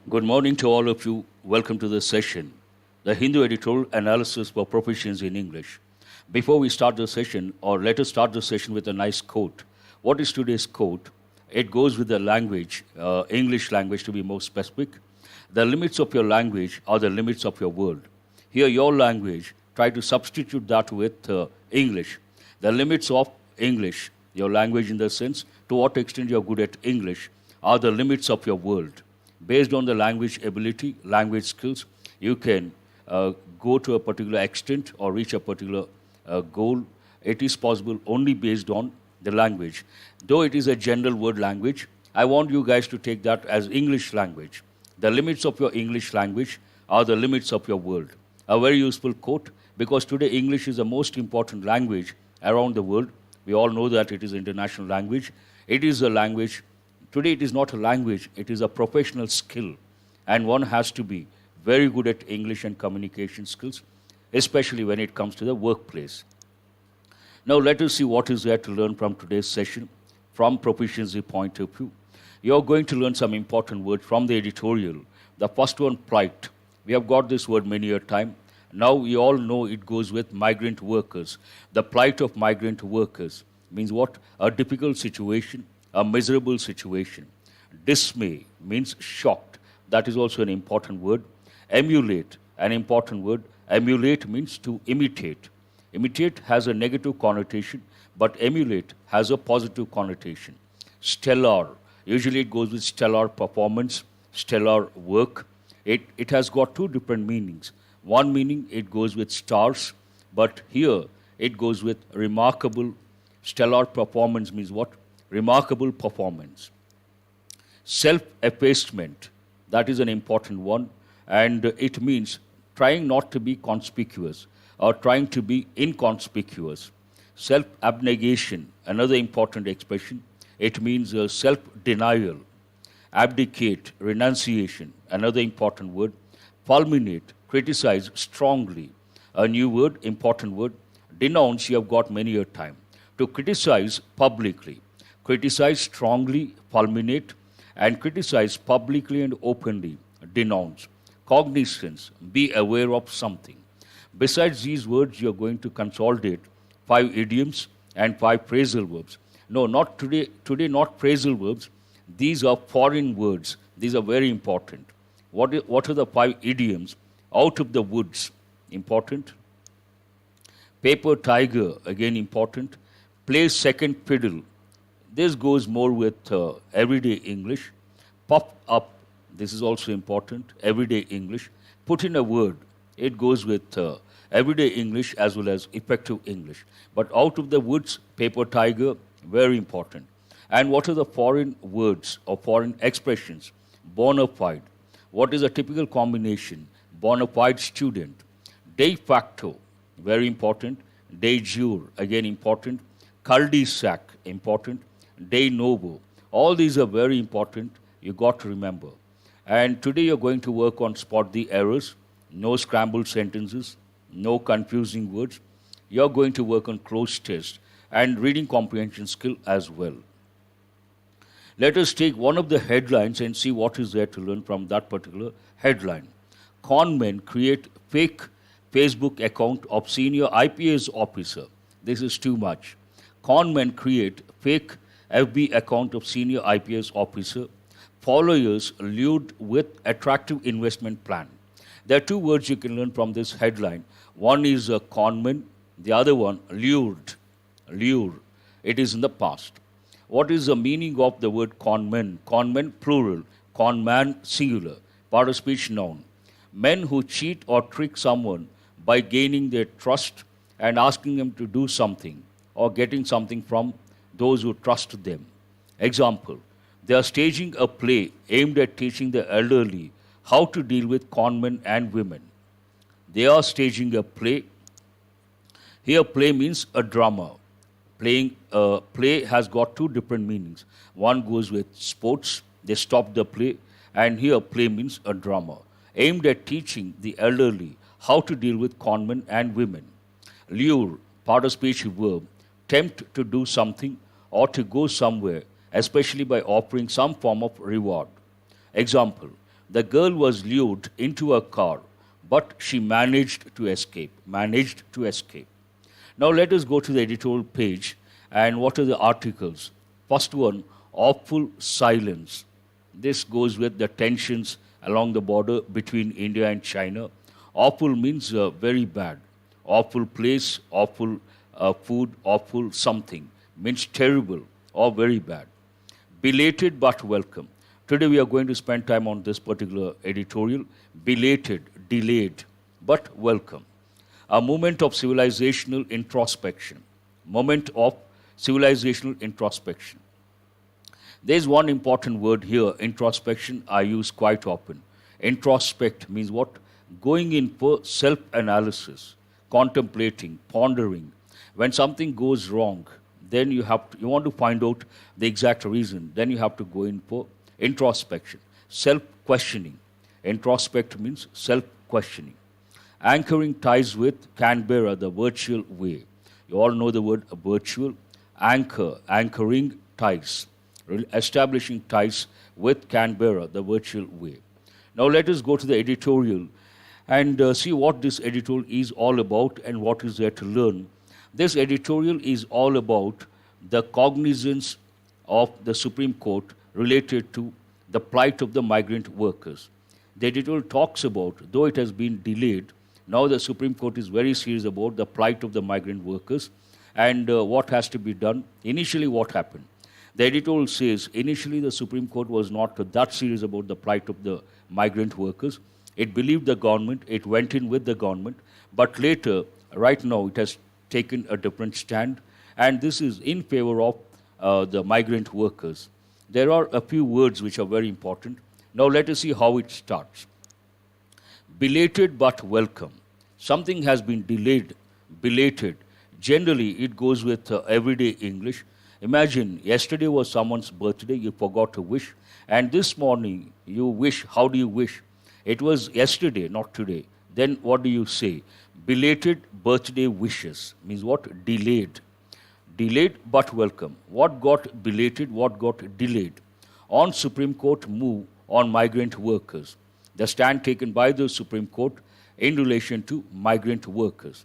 Good morning to all of you. Welcome to this session, the Hindu Editorial Analysis for Proficiency in English. Before we start the session, or let us start the session with a nice quote. What is today's quote? It goes with the language, English language to be more specific. The limits of your language are the limits of your world. Here, your language, try to substitute that with English. The limits of English, your language in the sense, to what extent you're good at English, are the limits of your world. Based on the language ability, language skills, you can go to a particular extent or reach a particular goal. It is possible only based on the language. Though it is a general word language, I want you guys to take that as English language. The limits of your English language are the limits of your world. A very useful quote, because today English is the most important language around the world. We all know that it is international language. It is a language. Today it is not a language, it is a professional skill, and one has to be very good at English and communication skills, especially when it comes to the workplace. Now let us see what is there to learn from today's session from proficiency point of view. You're going to learn some important words from the editorial. The first one, plight. We have got this word many a time. Now we all know it goes with migrant workers. The plight of migrant workers means what? A difficult situation, a miserable situation. Dismay means shocked. That is also an important word. Emulate, an important word. Emulate means to imitate. Imitate has a negative connotation, but emulate has a positive connotation. Stellar, usually it goes with stellar performance, stellar work. It has got two different meanings. One meaning it goes with stars, but here it goes with remarkable. Stellar performance means what? Remarkable performance. Self-effacement, that is an important one, and it means trying not to be conspicuous or trying to be inconspicuous. Self-abnegation, another important expression. It means self-denial. Abdicate, renunciation, another important word. Fulminate, criticize strongly. A new word, important word. Denounce, you have got many a time. To criticize publicly. Criticize strongly, fulminate, and criticize publicly and openly, denounce. Cognizance, be aware of something. Besides these words, you are going to consolidate 5 idioms and 5 phrasal verbs. No, not today. Today, not phrasal verbs. These are foreign words. These are very important. What are the 5 idioms? Out of the woods, important. Paper tiger, again important. Play second fiddle. This goes more with everyday English. Puff up, this is also important, everyday English. Put in a word, it goes with everyday English as well as effective English. But out of the woods, paper tiger, very important. And what are the foreign words or foreign expressions? Bona fide. What is a typical combination? Bona fide student. De facto, very important. De jure, again important. Cul-de-sac, important. De novo. All these are very important. You got to remember. And today you're going to work on spot the errors, no scrambled sentences, no confusing words. You're going to work on close test and reading comprehension skill as well. Let us take one of the headlines and see what is there to learn from that particular headline. Con men create fake Facebook account of senior IPS officer. This is too much. Con men create fake FB account of senior IPS officer. Followers lured with attractive investment plan. There are 2 words you can learn from this headline. One is a conman, the other one lured. Lure. It is in the past. What is the meaning of the word conman? Conman plural, conman singular, part of speech noun. Men who cheat or trick someone by gaining their trust and asking them to do something or getting something from those who trust them. Example, they are staging a play aimed at teaching the elderly how to deal with conmen and women. They are staging a play. Here, play means a drama. Play has got 2 different meanings. One goes with sports, they stop the play, and here play means a drama, aimed at teaching the elderly how to deal with conmen and women. Lure, part of speech verb, tempt to do something or to go somewhere, especially by offering some form of reward. Example, The girl was lured into a car, but she managed to escape. Managed to escape. Now let us go to the editorial page, and what are the articles? First one, awful silence. This goes with the tensions along the border between India and China. Awful means very bad. Awful place, awful food, awful something. Means terrible or very bad. Belated but welcome. Today we are going to spend time on this particular editorial. Belated, delayed, but welcome. A moment of civilizational introspection. Moment of civilizational introspection. There is one important word here, introspection, I use quite often. Introspect means what? Going in for self-analysis, contemplating, pondering. When something goes wrong, then you want to find out the exact reason. Then you have to go in for introspection, self-questioning. Introspect means self-questioning. Anchoring ties with Canberra, the virtual way. You all know the word virtual. Anchor, anchoring ties. Establishing ties with Canberra, the virtual way. Now let us go to the editorial and see what this editorial is all about and what is there to learn. This editorial is all about the cognizance of the Supreme Court related to the plight of the migrant workers. The editorial talks about, though it has been delayed, now the Supreme Court is very serious about the plight of the migrant workers and what has to be done. Initially, what happened? The editorial says, initially the Supreme Court was not that serious about the plight of the migrant workers. It believed the government, it went in with the government, but later, right now, it has taken a different stand, and this is in favor of the migrant workers. There are a few words which are very important. Now let us see how it starts. Belated but welcome. Something has been delayed, belated. Generally, it goes with everyday English. Imagine, yesterday was someone's birthday, you forgot to wish, and this morning you wish. How do you wish? It was yesterday, not today. Then what do you say? Belated birthday wishes means what? Delayed. Delayed but welcome. What got belated? What got delayed? On Supreme Court move on migrant workers. The stand taken by the Supreme Court in relation to migrant workers.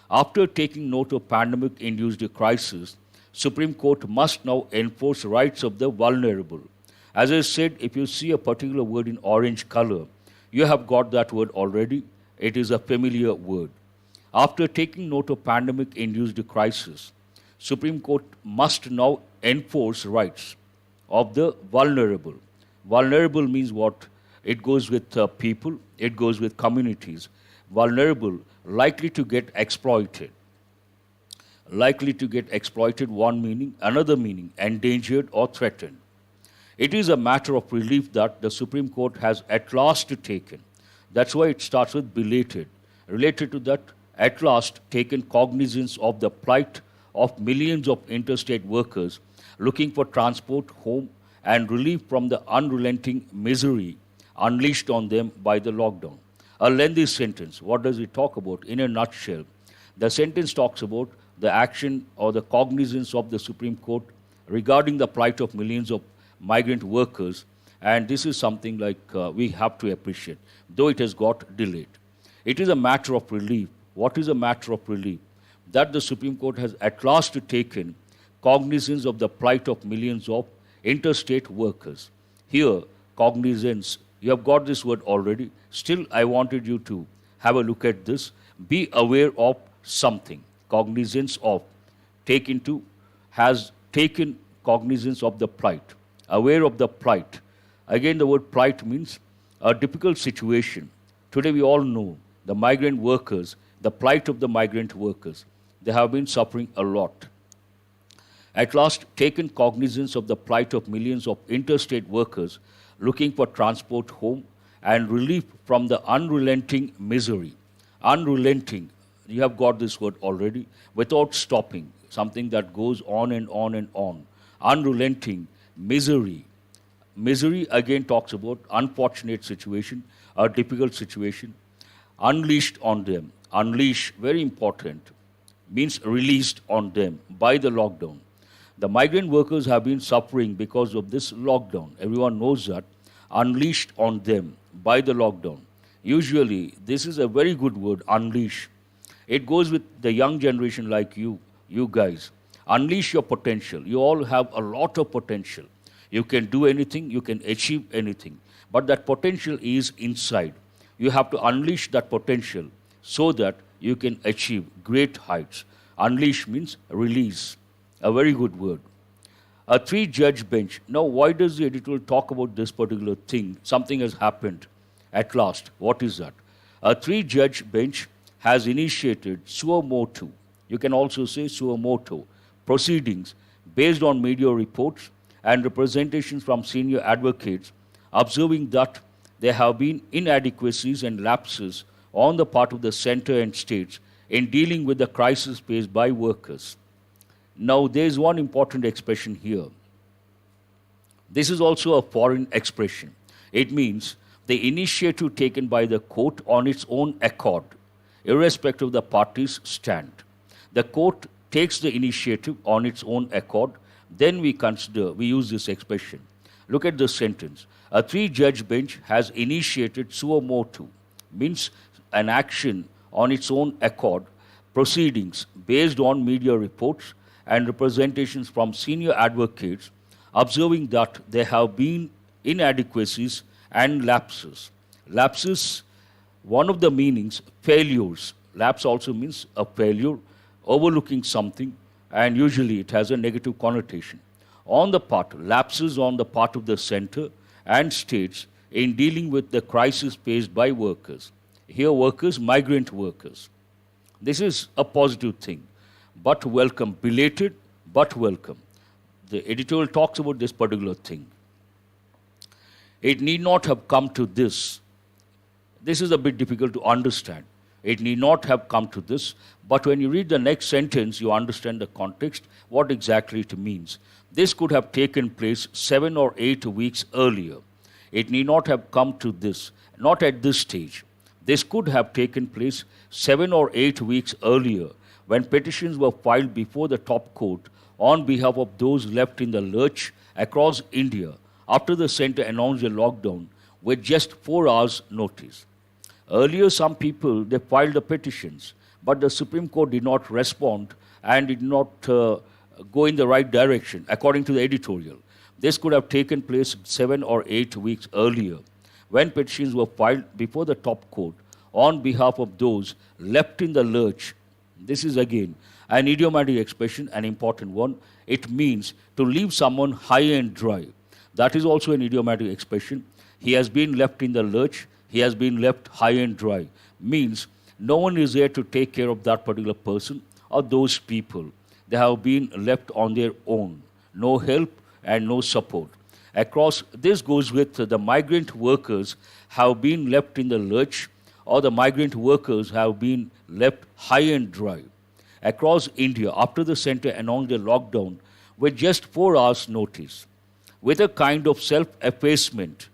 After taking note of pandemic-induced crisis, Supreme Court must now enforce rights of the vulnerable. As I said, if you see a particular word in orange color, you have got that word already. It is a familiar word. After taking note of pandemic-induced crisis, Supreme Court must now enforce rights of the vulnerable. Vulnerable means what? It goes with people, it goes with communities. Vulnerable, likely to get exploited. Likely to get exploited, one meaning. Another meaning, endangered or threatened. It is a matter of relief that the Supreme Court has at last taken. That's why it starts with belated. Related to that, at last taken cognizance of the plight of millions of interstate workers looking for transport home and relief from the unrelenting misery unleashed on them by the lockdown. A lengthy sentence. What does it talk about? In a nutshell, the sentence talks about the action or the cognizance of the Supreme Court regarding the plight of millions of migrant workers, and this is something like we have to appreciate, though it has got delayed. It is a matter of relief. What is a matter of relief? That the Supreme Court has at last taken cognizance of the plight of millions of interstate workers. Here, cognizance, you have got this word already. Still, I wanted you to have a look at this. Be aware of something. Cognizance of, has taken cognizance of the plight. Aware of the plight. Again, the word plight means a difficult situation. Today, we all know the migrant workers, the plight of the migrant workers. They have been suffering a lot. At last, taken cognizance of the plight of millions of interstate workers looking for transport home and relief from the unrelenting misery. Unrelenting, you have got this word already, without stopping, something that goes on and on and on. Unrelenting, misery. Misery again talks about unfortunate situation, a difficult situation, unleashed on them. Unleash, very important, means released on them by the lockdown. The migrant workers have been suffering because of this lockdown. Everyone knows that. unleashed on them by the lockdown. Usually, this is a very good word, unleash. It goes with the young generation like you guys. Unleash your potential. You all have a lot of potential. You can do anything, you can achieve anything. But that potential is inside. You have to unleash that potential so that you can achieve great heights. Unleash means release. A very good word. A 3-judge bench. Now, why does the editorial talk about this particular thing? Something has happened at last. What is that? A 3-judge bench has initiated suo motu. You can also say suo motu proceedings based on media reports and representations from senior advocates, observing that there have been inadequacies and lapses on the part of the center and states in dealing with the crisis faced by workers. Now, there is one important expression here. This is also a foreign expression. It means the initiative taken by the court on its own accord, irrespective of the party's stand. The court takes the initiative on its own accord, then we use this expression. Look at this sentence. A 3-judge bench has initiated suo motu, means an action on its own accord, proceedings based on media reports and representations from senior advocates, observing that there have been inadequacies and lapses. Lapses, one of the meanings, failures. Lapse also means a failure, overlooking something, and usually it has a negative connotation. Lapses on the part of the center and states in dealing with the crisis faced by workers. Here, workers, migrant workers. This is a positive thing, but welcome, belated, but welcome. The editorial talks about this particular thing. It need not have come to this. This is a bit difficult to understand. It need not have come to this, but when you read the next sentence, you understand the context, what exactly it means. This could have taken place 7 or 8 weeks earlier. It need not have come to this, not at this stage. This could have taken place 7 or 8 weeks earlier when petitions were filed before the top court on behalf of those left in the lurch across India after the center announced a lockdown with just 4 hours' notice. Earlier, some people, they filed the petitions, but the Supreme Court did not respond and did not go in the right direction, according to the editorial. This could have taken place 7 or 8 weeks earlier, when petitions were filed before the top court on behalf of those left in the lurch. This is again an idiomatic expression, an important one. It means to leave someone high and dry. That is also an idiomatic expression. He has been left in the lurch. He has been left high and dry. Means no one is there to take care of that particular person or those people. They have been left on their own. No help and no support. This goes with the migrant workers have been left in the lurch, or the migrant workers have been left high and dry. Across India, after the center announced a lockdown with just 4 hours' notice, with a kind of self-effacement.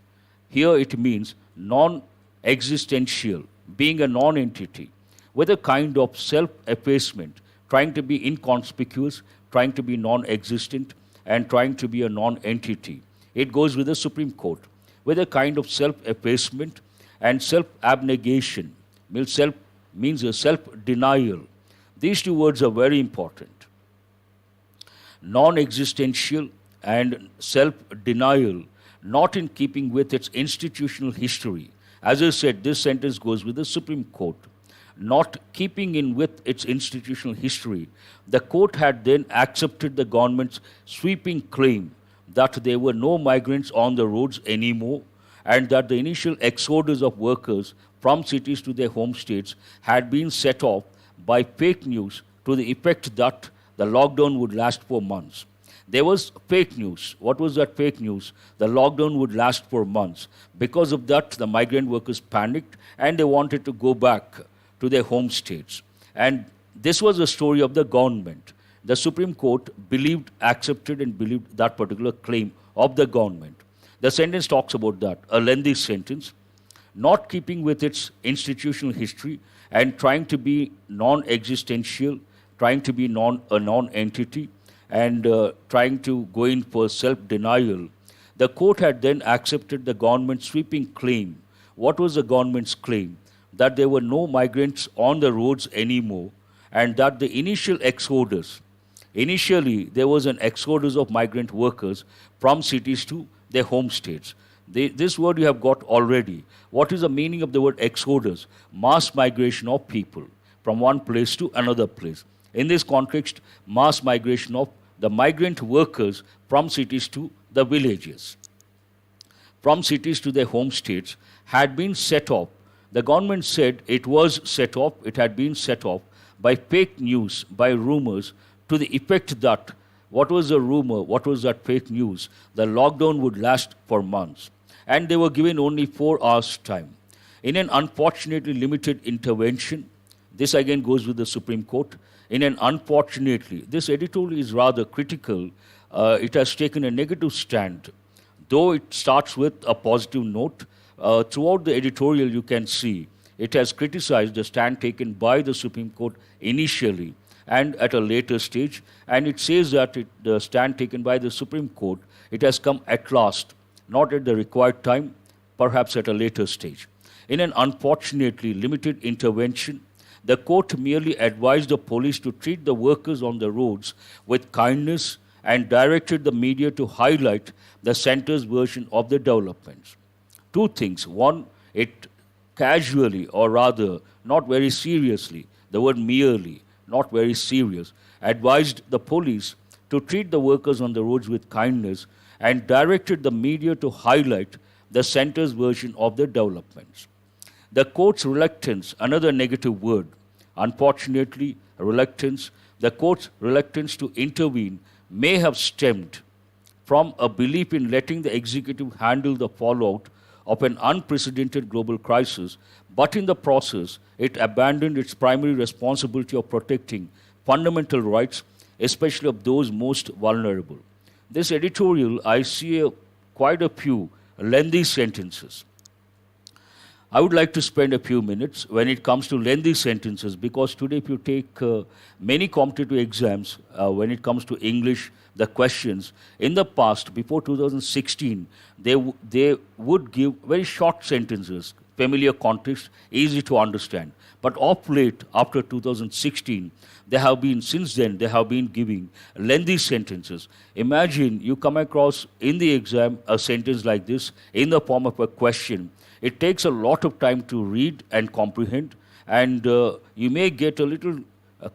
Here it means non-existential, being a non-entity, with a kind of self-effacement, trying to be inconspicuous, trying to be non-existent, and trying to be a non-entity. It goes with the Supreme Court, with a kind of self-effacement and self-abnegation, means a self-denial. These 2 words are very important. Non-existential and self-denial, not in keeping with its institutional history. As I said, this sentence goes with the Supreme Court. Not keeping in with its institutional history, the court had then accepted the government's sweeping claim that there were no migrants on the roads anymore, and that the initial exodus of workers from cities to their home states had been set off by fake news to the effect that the lockdown would last for months. There was fake news. What was that fake news? The lockdown would last for months. Because of that, the migrant workers panicked and they wanted to go back to their home states. And this was the story of the government. The Supreme Court accepted and believed that particular claim of the government. The sentence talks about that, a lengthy sentence, not keeping with its institutional history and trying to be non-existential, trying to be a non-entity, and trying to go in for self-denial. The court had then accepted the government's sweeping claim. What was the government's claim? That there were no migrants on the roads anymore, and that the initial exodus, initially there was an exodus of migrant workers from cities to their home states. This word you have got already. What is the meaning of the word exodus? Mass migration of people from one place to another place. In this context, mass migration of the migrant workers from cities to the villages, from cities to their home states, had been set off. The government said it was set off, it had been set off by fake news, by rumors, to the effect that, what was the rumor, what was that fake news? The lockdown would last for months. And they were given only 4 hours' time. In an unfortunately limited intervention, this again goes with the Supreme Court, in an unfortunately, this editorial is rather critical. It has taken a negative stand. Though it starts with a positive note, throughout the editorial you can see it has criticized the stand taken by the Supreme Court initially and at a later stage, and it says that the stand taken by the Supreme Court, it has come at last, not at the required time, perhaps at a later stage. In an unfortunately limited intervention, the court merely advised the police to treat the workers on the roads with kindness and directed the media to highlight the centre's version of the developments. 2 things. One, it casually, or rather not very seriously, the word merely, not very serious, advised the police to treat the workers on the roads with kindness and directed the media to highlight the centre's version of the developments. The court's reluctance, another negative word, unfortunately, reluctance, the court's reluctance to intervene may have stemmed from a belief in letting the executive handle the fallout of an unprecedented global crisis, but in the process, it abandoned its primary responsibility of protecting fundamental rights, especially of those most vulnerable. This editorial, I see quite a few lengthy sentences. I would like to spend a few minutes when it comes to lengthy sentences, because today if you take many competitive exams, when it comes to English, the questions, in the past, before 2016, they would give very short sentences, familiar context, easy to understand. But of late, after 2016, since then, they have been giving lengthy sentences. Imagine you come across in the exam a sentence like this in the form of a question. It takes a lot of time to read and comprehend, and you may get a little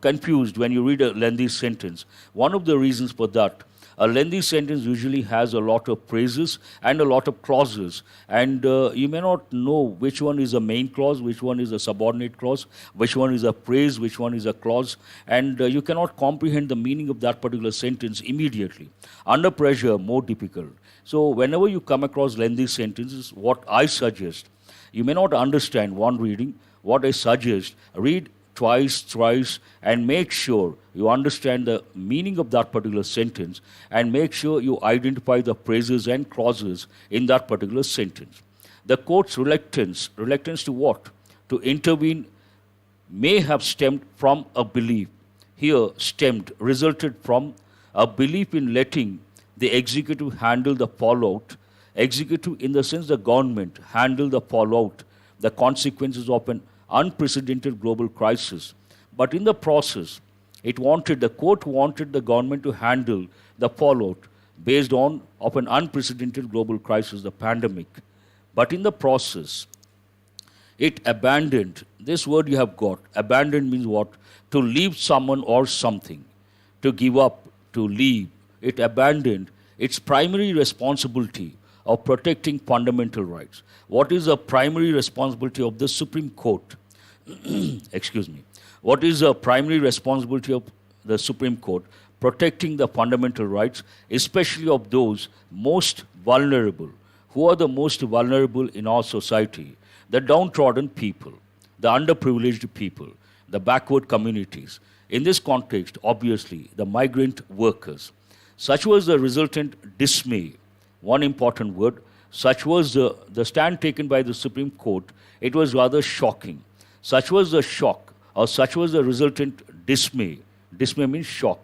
confused when you read a lengthy sentence. One of the reasons for that, a lengthy sentence usually has a lot of phrases and a lot of clauses, and you may not know which one is a main clause, which one is a subordinate clause, which one is a phrase, which one is a clause, and you cannot comprehend the meaning of that particular sentence immediately. Under pressure, more difficult. So whenever you come across lengthy sentences, what I suggest, you may not understand one reading, what I suggest, read twice, thrice, and make sure you understand the meaning of that particular sentence, and make sure you identify the phrases and clauses in that particular sentence. The court's reluctance to what? To intervene may have stemmed from a belief. Here, resulted from a belief in letting the executive handle the fallout. Executive in the sense the government handle the fallout, the consequences of an unprecedented global crisis. But in the process, the court wanted the government to handle the fallout based on of an unprecedented global crisis, the pandemic. But in the process, it abandoned, this word you have got, abandoned means what? To leave someone or something, to give up, to leave. It abandoned its primary responsibility of protecting fundamental rights. What is the primary responsibility of the Supreme Court? Excuse me. What is the primary responsibility of the Supreme Court? Protecting the fundamental rights, especially of those most vulnerable. Who are the most vulnerable in our society? The downtrodden people, the underprivileged people, the backward communities. In this context, obviously, the migrant workers. Such was the resultant dismay. One important word. Such was the stand taken by the Supreme Court. It was rather shocking. Such was the shock, or such was the resultant dismay. Dismay means shock.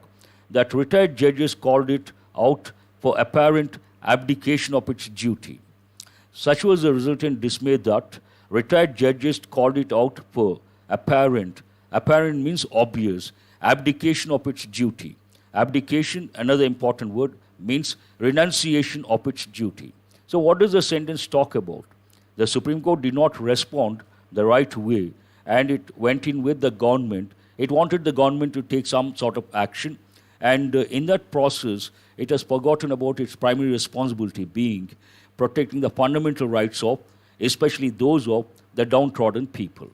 That retired judges called it out for apparent abdication of its duty. Such was the resultant dismay that retired judges called it out for apparent. Apparent means obvious. Abdication of its duty. Abdication, another important word, means renunciation of its duty. So what does the sentence talk about? The Supreme Court did not respond the right way, and it went in with the government. It wanted the government to take some sort of action, and in that process, it has forgotten about its primary responsibility, being protecting the fundamental rights of, especially those of, the downtrodden people.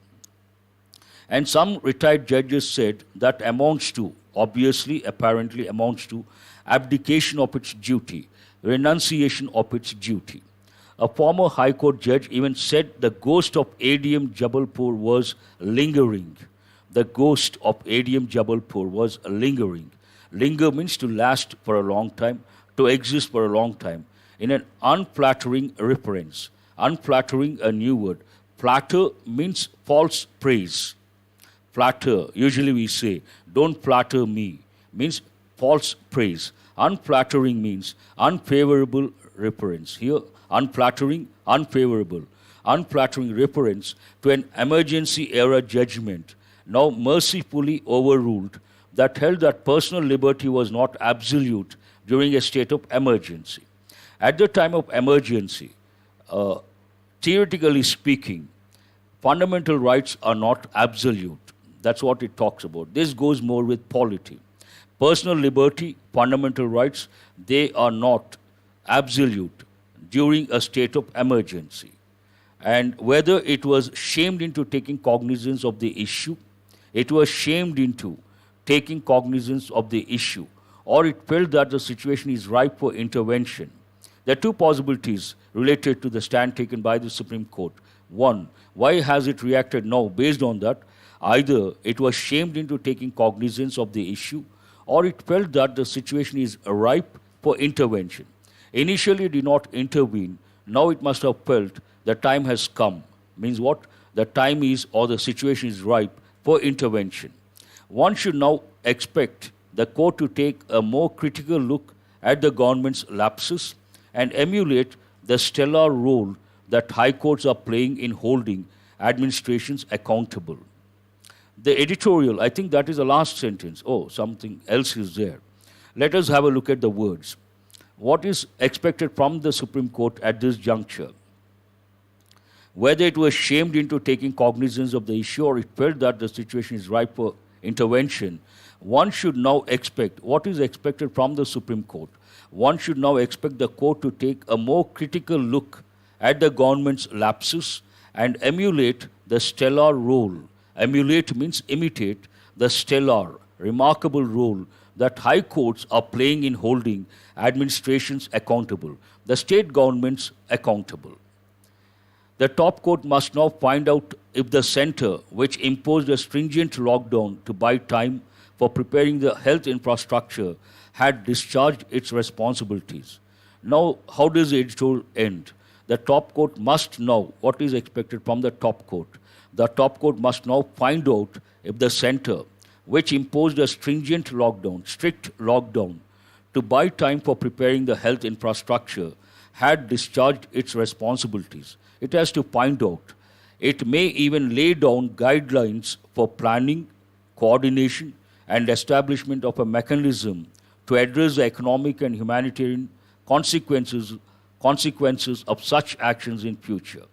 And some retired judges said that amounts to, obviously, apparently amounts to, abdication of its duty, renunciation of its duty. A former High Court judge even said the ghost of ADM Jabalpur was lingering. The ghost of ADM Jabalpur was lingering. Linger means to last for a long time, to exist for a long time, in an unflattering reference. Unflattering, a new word. Flatter means false praise. Flatter, usually we say, don't flatter me, means false praise. Unflattering means unfavorable reference. Here, unflattering, unfavorable. Unflattering reference to an emergency era judgment, now mercifully overruled, that held that personal liberty was not absolute during a state of emergency. At the time of emergency, theoretically speaking, fundamental rights are not absolute. That's what it talks about. This goes more with polity. Personal liberty, fundamental rights, they are not absolute during a state of emergency. And whether it was shamed into taking cognizance of the issue, it was shamed into taking cognizance of the issue, or it felt that the situation is ripe for intervention. There are two possibilities related to the stand taken by the Supreme Court. One, why has it reacted now based on that? Either it was shamed into taking cognizance of the issue, or it felt that the situation is ripe for intervention. Initially it did not intervene, now it must have felt the time has come. Means what? The time is, or the situation is ripe for intervention. One should now expect the court to take a more critical look at the government's lapses and emulate the stellar role that high courts are playing in holding administrations accountable. The editorial, I think that is the last sentence. Oh, something else is there. Let us have a look at the words. What is expected from the Supreme Court at this juncture? Whether it was shamed into taking cognizance of the issue or it felt that the situation is ripe for intervention, one should now expect, what is expected from the Supreme Court? One should now expect the court to take a more critical look at the government's lapses and emulate the stellar role. Emulate means imitate the stellar, remarkable role that high courts are playing in holding administrations accountable, the state governments accountable. The top court must now find out if the centre, which imposed a stringent lockdown to buy time for preparing the health infrastructure, had discharged its responsibilities. Now, how does the editorial end? The top court must know what is expected from the top court. The top court must now find out if the centre, which imposed a stringent lockdown, strict lockdown, to buy time for preparing the health infrastructure, had discharged its responsibilities. It has to find out. It may even lay down guidelines for planning, coordination, and establishment of a mechanism to address the economic and humanitarian consequences of such actions in future.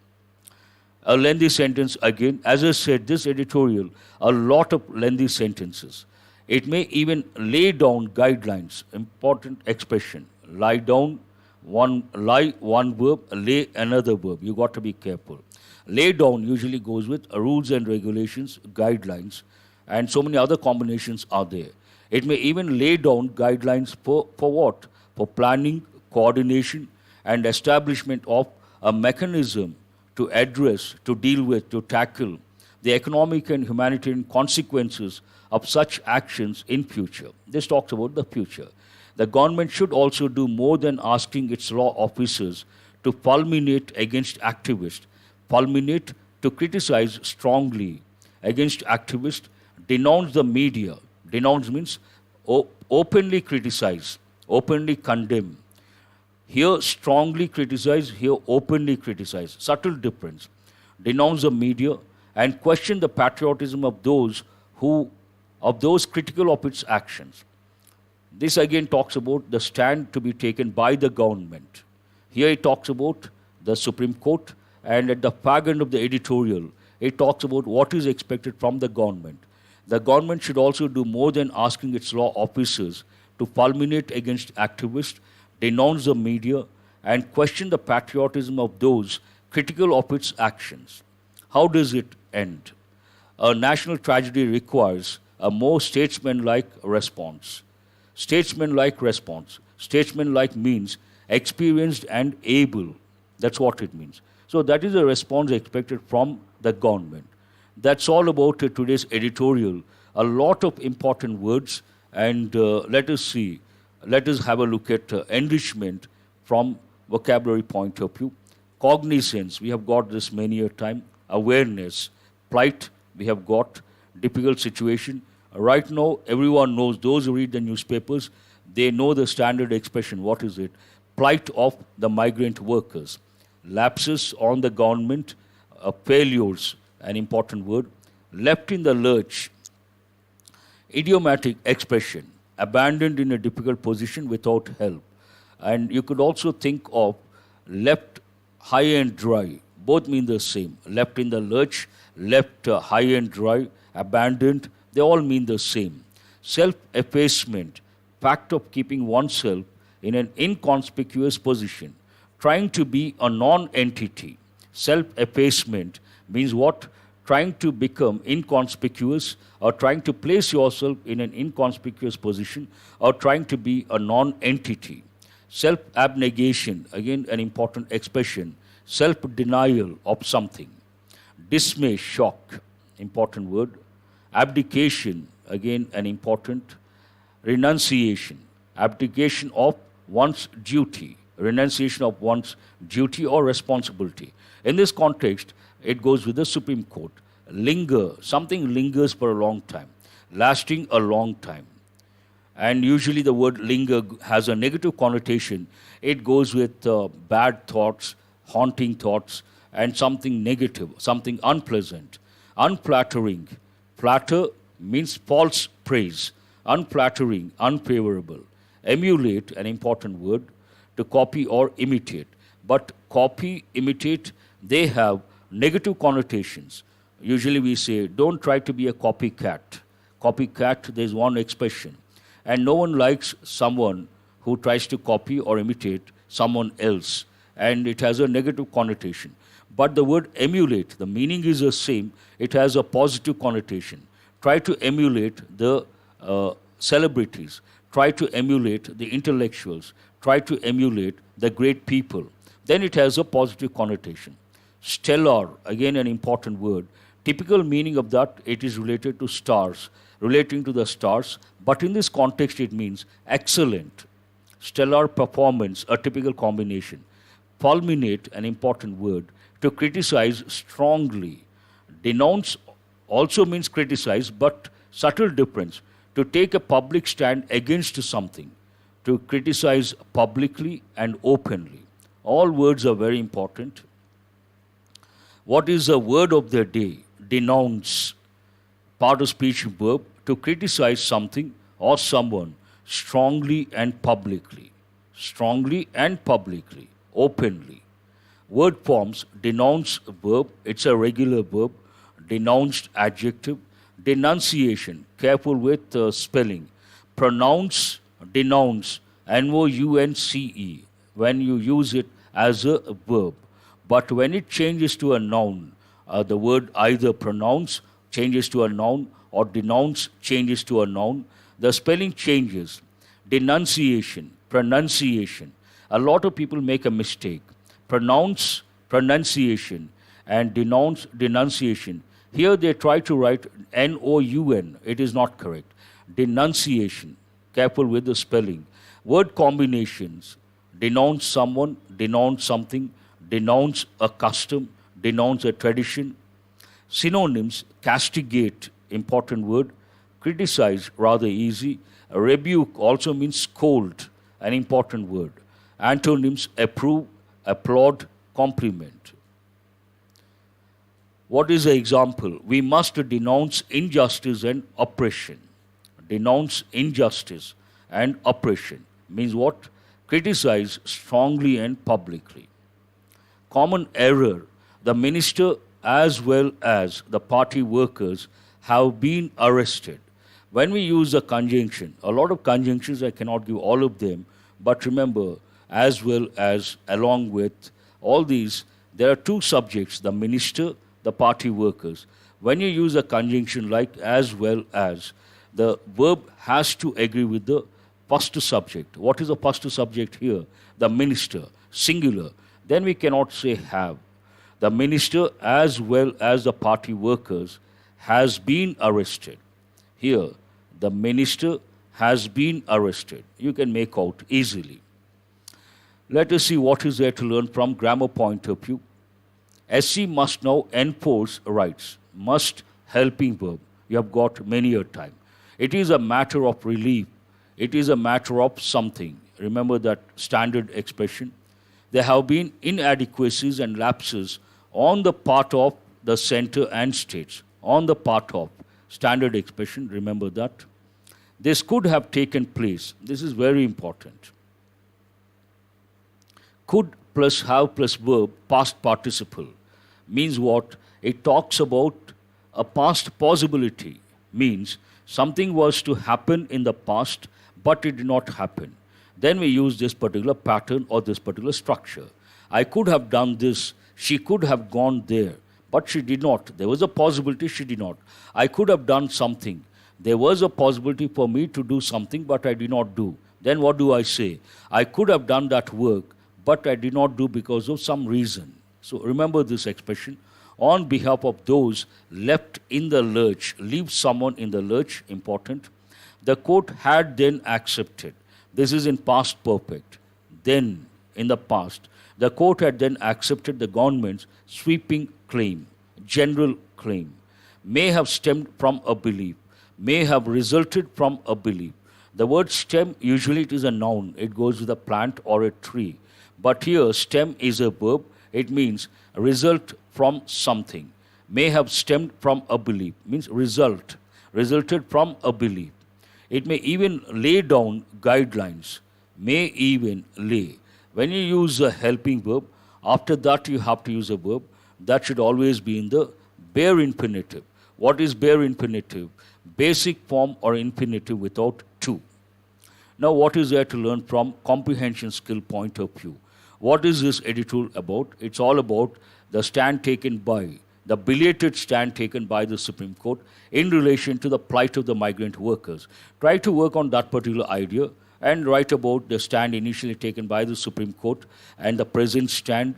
A lengthy sentence again. As I said, this editorial, a lot of lengthy sentences. It may even lay down guidelines, important expression. Lie down, one verb, lay another verb. You got to be careful. Lay down usually goes with rules and regulations, guidelines, and so many other combinations are there. It may even lay down guidelines for what? For planning, coordination, and establishment of a mechanism to address, to deal with, to tackle the economic and humanitarian consequences of such actions in future. This talks about the future. The government should also do more than asking its law officers to fulminate against activists. Fulminate, to criticize strongly against activists, denounce the media. Denounce means openly criticize, openly condemn. Here strongly criticize, here openly criticize. Subtle difference. Denounce the media and question the patriotism of those critical of its actions. This again talks about the stand to be taken by the government. Here it talks about the Supreme Court, and at the fag end of the editorial, it talks about what is expected from the government. The government should also do more than asking its law officers to fulminate against activists, denounce the media, and question the patriotism of those critical of its actions. How does it end? A national tragedy requires a more statesmanlike response. Statesmanlike response. Statesmanlike means experienced and able. That's what it means. So that is a response expected from the government. That's all about today's editorial. A lot of important words, and let us see. Let us have a look at enrichment from vocabulary point of view. Cognizance, we have got this many a time. Awareness, plight, we have got. Difficult situation. Right now, everyone knows, those who read the newspapers, they know the standard expression. What is it? Plight of the migrant workers. Lapses on the government, failures, an important word. Left in the lurch. Idiomatic expression. Abandoned in a difficult position without help. And you could also think of left high and dry. Both mean the same. Left in the lurch, left high and dry, abandoned, they all mean the same. Self-effacement, fact of keeping oneself in an inconspicuous position, trying to be a non-entity. Self-effacement means what? Trying to become inconspicuous, or trying to place yourself in an inconspicuous position, or trying to be a non-entity. Self-abnegation, again an important expression, self-denial of something. Dismay, shock, important word. Abdication, again an important. Renunciation, abdication of one's duty, renunciation of one's duty or responsibility. In this context, it goes with the Supreme Court. Linger, something lingers for a long time, lasting a long time. And usually the word linger has a negative connotation. It goes with bad thoughts, haunting thoughts, and something negative, something unpleasant. Unflattering. Flatter means false praise. Unflattering, unfavorable. Emulate, an important word, to copy or imitate. But copy, imitate, they have negative connotations. Usually we say, don't try to be a copycat. Copycat, there's one expression. And no one likes someone who tries to copy or imitate someone else. And it has a negative connotation. But the word emulate, the meaning is the same. It has a positive connotation. Try to emulate the celebrities. Try to emulate the intellectuals. Try to emulate the great people. Then it has a positive connotation. Stellar, again an important word. Typical meaning of that, it is related to stars, relating to the stars. But in this context, it means excellent. Stellar performance, a typical combination. Fulminate, an important word. To criticize strongly. Denounce also means criticize, but subtle difference. To take a public stand against something. To criticize publicly and openly. All words are very important. What is the word of the day? Denounce. Part of speech verb. To criticize something or someone strongly and publicly. Strongly and publicly. Openly. Word forms, denounce verb, it's a regular verb. Denounced adjective. Denunciation, careful with spelling. Pronounce, denounce, N-O-U-N-C-E, when you use it as a verb. But when it changes to a noun, the word either pronounce changes to a noun or denounce changes to a noun, the spelling changes. Denunciation, pronunciation. A lot of people make a mistake. Pronounce, pronunciation, and denounce, denunciation. Here they try to write N-O-U-N. It is not correct. Denunciation. Careful with the spelling. Word combinations. Denounce someone, denounce something, denounce a custom, denounce a tradition. Synonyms. Castigate. Important word. Criticize. Rather easy. Rebuke also means scold. An important word. Antonyms: approve, applaud, compliment. What is the example? We must denounce injustice and oppression. Denounce injustice and oppression means what? Criticize strongly and publicly. Common error: the minister as well as the party workers have been arrested. When we use a conjunction, a lot of conjunctions, I cannot give all of them, but remember, as well as, along with, all these, there are two subjects, the minister, the party workers. When you use a conjunction like as well as, the verb has to agree with the first subject. What is the first subject here? The minister, singular. Then we cannot say have. The minister as well as the party workers has been arrested. Here, the minister has been arrested. You can make out easily. Let us see what is there to learn from grammar point of view. SC must now enforce rights. Must, helping verb. You have got many a time. It is a matter of relief. It is a matter of something. Remember that standard expression. There have been inadequacies and lapses on the part of the center and states. On the part of, standard expression, remember that. This could have taken place. This is very important. Could plus have plus verb, past participle, means what? It talks about a past possibility. Means something was to happen in the past, but it did not happen. Then we use this particular pattern or this particular structure. I could have done this. She could have gone there, but she did not. There was a possibility, she did not. I could have done something. There was a possibility for me to do something, but I did not do. Then what do I say? I could have done that work, but I did not do because of some reason. So remember this expression. On behalf of those left in the lurch, leave someone in the lurch, important. The court had then accepted. This is in past perfect. Then, in the past, the court had then accepted the government's sweeping claim, general claim. May have stemmed from a belief, may have resulted from a belief. The word stem, usually it is a noun. It goes with a plant or a tree. But here, stem is a verb. It means result from something. May have stemmed from a belief, means result, resulted from a belief. It may even lay down guidelines, may even lay. When you use a helping verb, after that you have to use a verb. That should always be in the bare infinitive. What is bare infinitive? Basic form or infinitive without to. Now what is there to learn from comprehension skill point of view? What is this editorial about? It's all about the stand taken by, the belated stand taken by the Supreme Court in relation to the plight of the migrant workers. Try to work on that particular idea and write about the stand initially taken by the Supreme Court and the present stand,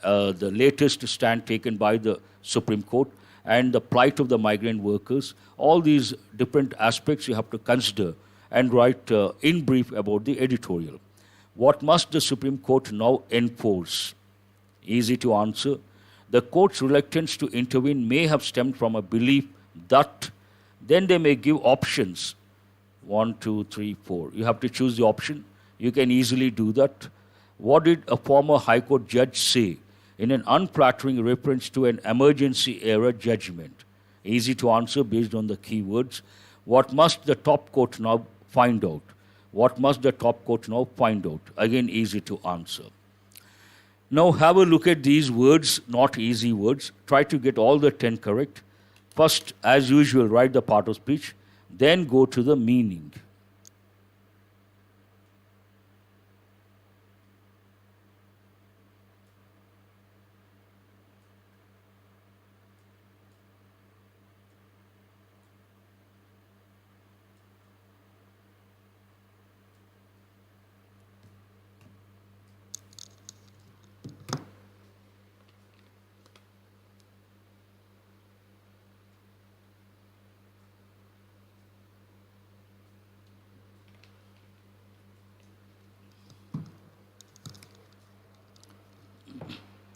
the latest stand taken by the Supreme Court and the plight of the migrant workers. All these different aspects you have to consider and write in brief about the editorial. What must the Supreme Court now enforce? Easy to answer. The court's reluctance to intervene may have stemmed from a belief that, then they may give options. 1, 2, 3, 4. You have to choose the option. You can easily do that. What did a former High Court judge say in an unflattering reference to an emergency era judgment? Easy to answer based on the keywords. What must the top court now find out? What must the top court now find out? Again, easy to answer. Now have a look at these words, not easy words. Try to get all the 10 correct. First, as usual, write the part of speech. Then go to the meaning.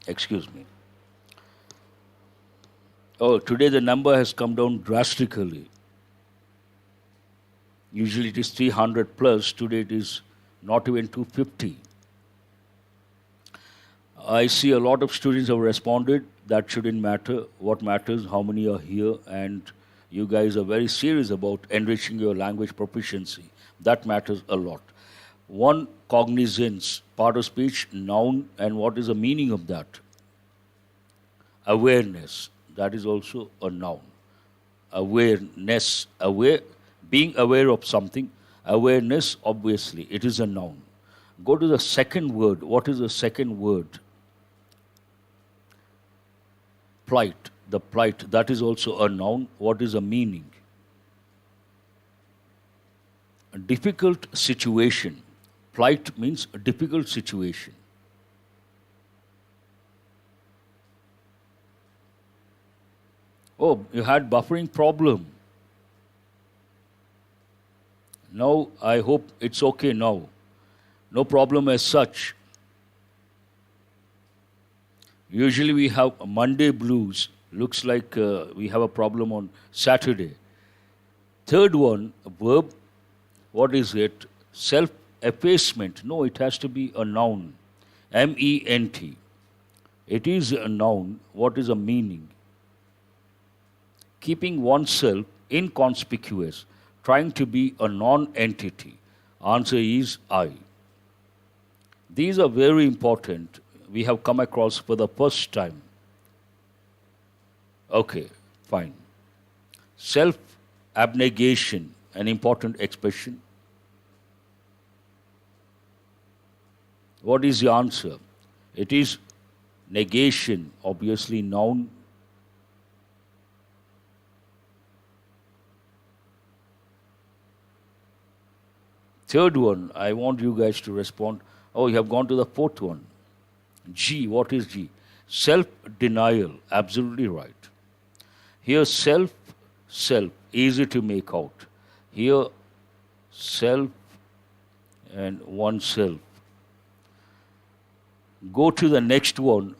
Excuse me. Oh, today the number has come down drastically. Usually it is 300 plus. Today it is not even 250. I see a lot of students have responded. That shouldn't matter. What matters, how many are here, and you guys are very serious about enriching your language proficiency. That matters a lot. One, cognizance, part of speech, noun, and what is the meaning of that? Awareness, that is also a noun. Awareness, aware, being aware of something. Awareness, obviously, it is a noun. Go to the second word. What is the second word? Plight. The plight, that is also a noun. What is the meaning? A difficult situation. Plight means a difficult situation. Oh, you had buffering problem. Now, I hope it's okay now. No problem as such. Usually we have Monday blues. Looks like we have a problem on Saturday. Third one, verb. What is it? Self-effacement. No, it has to be a noun. M-E-N-T. It is a noun. What is the meaning? Keeping oneself inconspicuous. Trying to be a non-entity. Answer is I. These are very important. We have come across for the first time. Okay, fine. Self-abnegation, an important expression. What is the answer? It is negation, obviously noun. Third one, I want you guys to respond. Oh, you have gone to the fourth one. G, what is G? Self-denial, absolutely right. Here, self, easy to make out. Here, self and oneself. Go to the next one.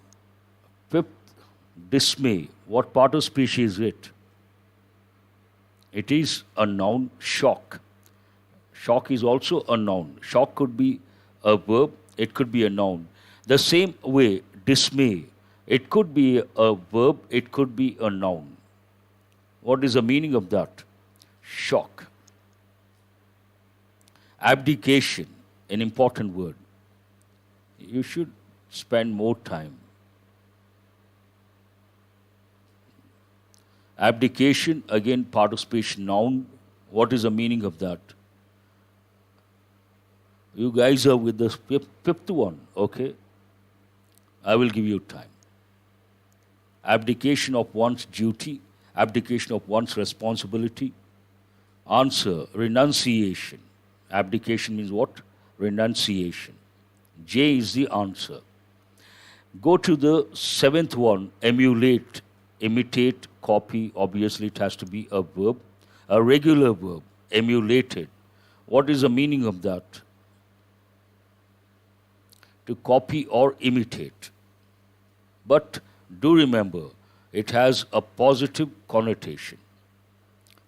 Fifth, dismay. What part of speech is it? It is a noun, shock. Shock is also a noun. Shock could be a verb, it could be a noun. The same way, dismay, it could be a verb, it could be a noun. What is the meaning of that? Shock. Abdication, an important word. You should spend more time. Abdication, again, part of speech, noun. What is the meaning of that? You guys are with the fifth one, okay? I will give you time. Abdication of one's duty, abdication of one's responsibility. Answer, renunciation. Abdication means what? Renunciation. J is the answer. Go to the seventh one, emulate, imitate, copy. Obviously, it has to be a verb, a regular verb, emulated. What is the meaning of that? To copy or imitate. But do remember, it has a positive connotation.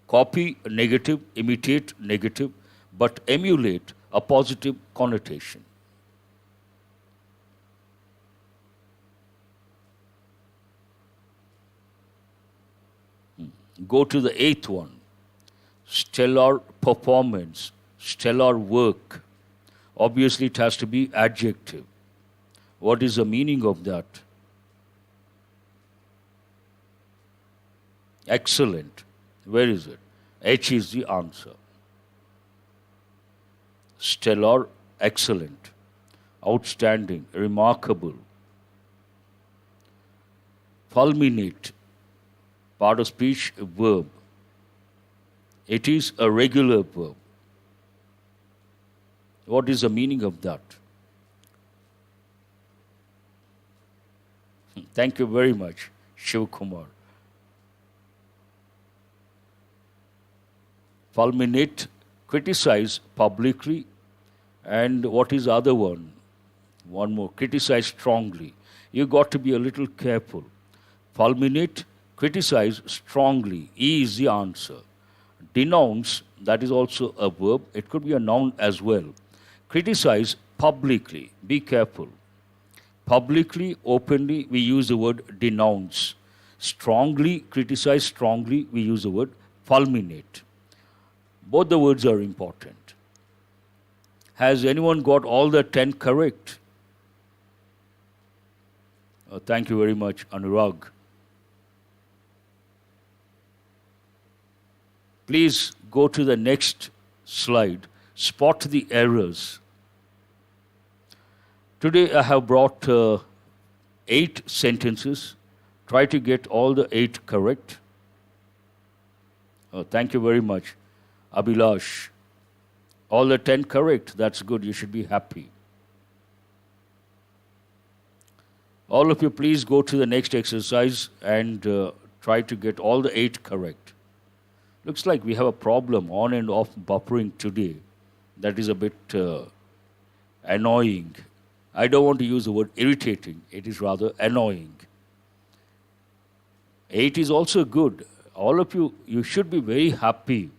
Copy, negative, imitate, negative, but emulate, a positive connotation. Go to the eighth one. Stellar performance, stellar work. Obviously, it has to be adjective. What is the meaning of that? Excellent. Where is it? H is the answer. Stellar, excellent, outstanding, remarkable. Fulminate, part of speech, verb. It is a regular verb. What is the meaning of that? Thank you very much, Shiv Kumar. Fulminate, criticize publicly, and what is the other one? One more, criticize strongly. You got to be a little careful. Fulminate, criticize strongly. E is the answer. Denounce, that is also a verb. It could be a noun as well. Criticize publicly. Be careful. Publicly, openly, we use the word denounce. Strongly, criticize strongly, we use the word fulminate. Both the words are important. Has anyone got all the 10 correct? Thank you very much, Anurag. Please go to the next slide. Spot the errors. Today I have brought 8 sentences. Try to get all the 8 correct. Thank you very much, Abhilash. All the 10 correct. That's good. You should be happy. All of you, please go to the next exercise and try to get all the 8 correct. Looks like we have a problem on and off buffering today. That is a bit annoying. I don't want to use the word irritating. It is rather annoying. 8 is also good. All of you, you should be very happy.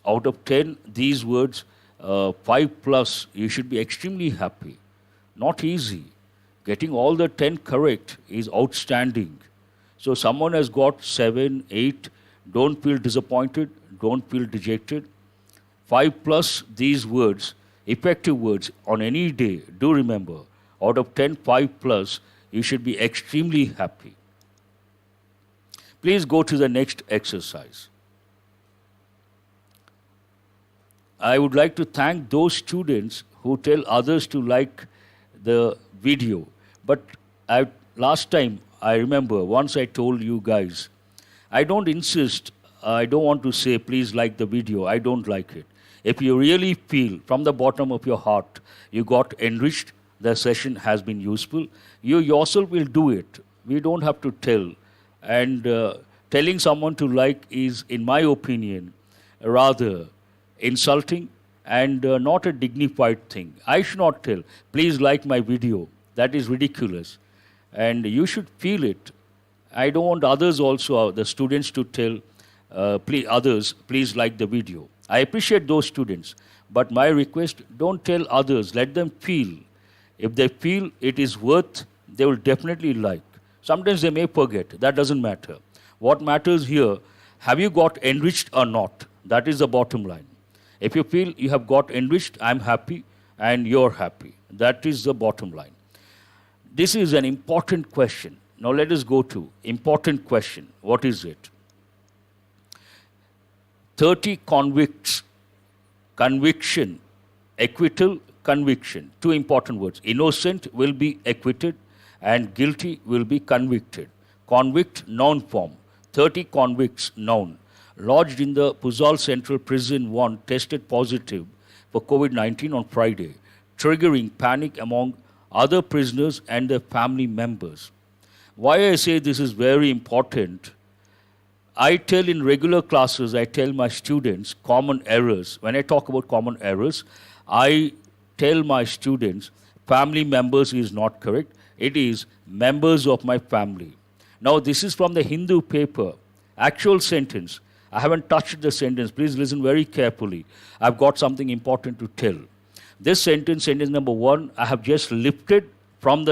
Out of 10, these words, 5 plus, you should be extremely happy. Not easy. Getting all the 10 correct is outstanding. So someone has got 7, 8, don't feel disappointed, don't feel dejected. 5 plus these words, effective words on any day, do remember, out of 10, 5 plus, you should be extremely happy. Please go to the next exercise. I would like to thank those students who tell others to like the video. But last time, I remember, once I told you guys, I don't insist, I don't want to say, please like the video. I don't like it. If you really feel from the bottom of your heart you got enriched, the session has been useful, you yourself will do it. We don't have to tell. And telling someone to like is, in my opinion, rather insulting and not a dignified thing. I should not tell, please like my video. That is ridiculous. And you should feel it. I don't want others also, the students, to tell others, please like the video. I appreciate those students. But my request, don't tell others. Let them feel. If they feel it is worth, they will definitely like. Sometimes they may forget. That doesn't matter. What matters here, have you got enriched or not? That is the bottom line. If you feel you have got enriched, I'm happy and you're happy. That is the bottom line. This is an important question. Now let us go to important question. What is it? 30 convicts, conviction, acquittal, conviction. 2 important words. Innocent will be acquitted and guilty will be convicted. Convict, noun form. 30 convicts, noun. Lodged in the Puzal Central Prison 1 tested positive for COVID-19 on Friday, triggering panic among other prisoners and their family members. Why I say this is very important, I tell in regular classes, I tell my students common errors. When I talk about common errors, I tell my students family members is not correct. It is members of my family. Now this is from the Hindu paper, actual sentence. I haven't touched the sentence. Please listen very carefully. I've got something important to tell. This sentence, sentence number 1, I have just lifted from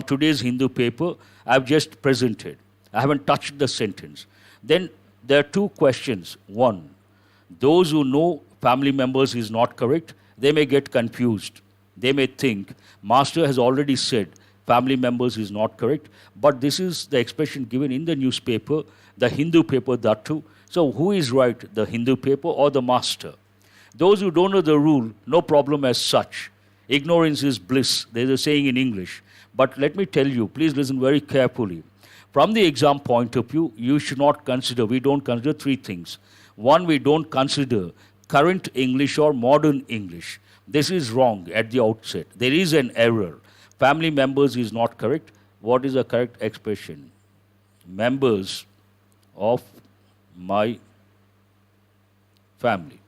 today's Hindu paper. I've just presented. I haven't touched the sentence. Then there are 2 questions. 1, those who know family members is not correct, they may get confused. They may think, Master has already said family members is not correct, but this is the expression given in the newspaper, the Hindu paper, that too. So who is right, the Hindu paper or the Master? Those who don't know the rule, no problem as such. Ignorance is bliss. There's a saying in English. But let me tell you, please listen very carefully. From the exam point of view, you should not consider, we don't consider 3 things. 1, we don't consider current English or modern English. This is wrong at the outset. There is an error. Family members is not correct. What is the correct expression? Members of my family.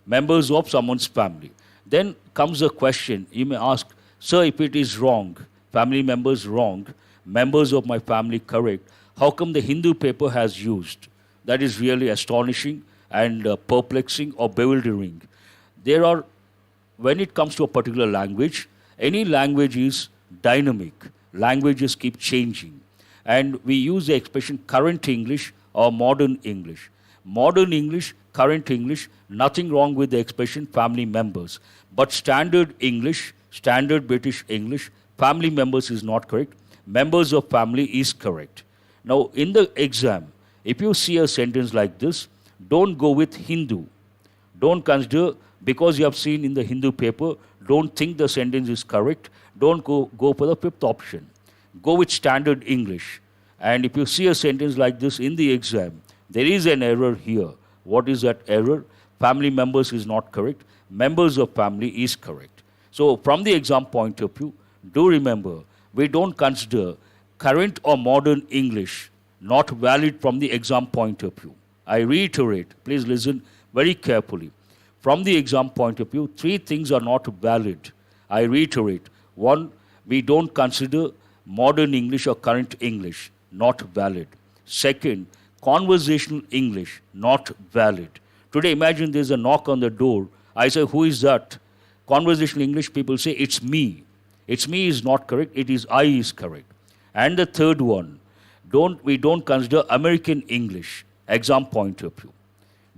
Members of someone's family. Then comes the question, you may ask, sir, if it is wrong, family members wrong, members of my family correct, how come the Hindu paper has used? That is really astonishing and perplexing or bewildering. There are, when it comes to a particular language, any language is dynamic. languages keep changing. And we use the expression current English or modern English. Modern English, current English, nothing wrong with the expression family members. But standard English, standard British English, family members is not correct. Members of family is correct. Now, in the exam, if you see a sentence like this, don't go with Hindu. Don't consider, because you have seen in the Hindu paper, don't think the sentence is correct. Don't go for the fifth option. Go with standard English. And if you see a sentence like this in the exam, there is an error here. What is that error? Family members is not correct. Members of family is correct. So from the exam point of view, do remember, we don't consider current or modern English not valid from the exam point of view. I reiterate, please listen very carefully. From the exam point of view, three things are not valid. I reiterate. One, we don't consider modern English or current English not valid. Second, conversational English not valid. Today, imagine there's a knock on the door. I say, who is that? Conversational English, people say, it's me. It's me is not correct. It is I is correct. And the third one, we don't consider American English, exam point of view.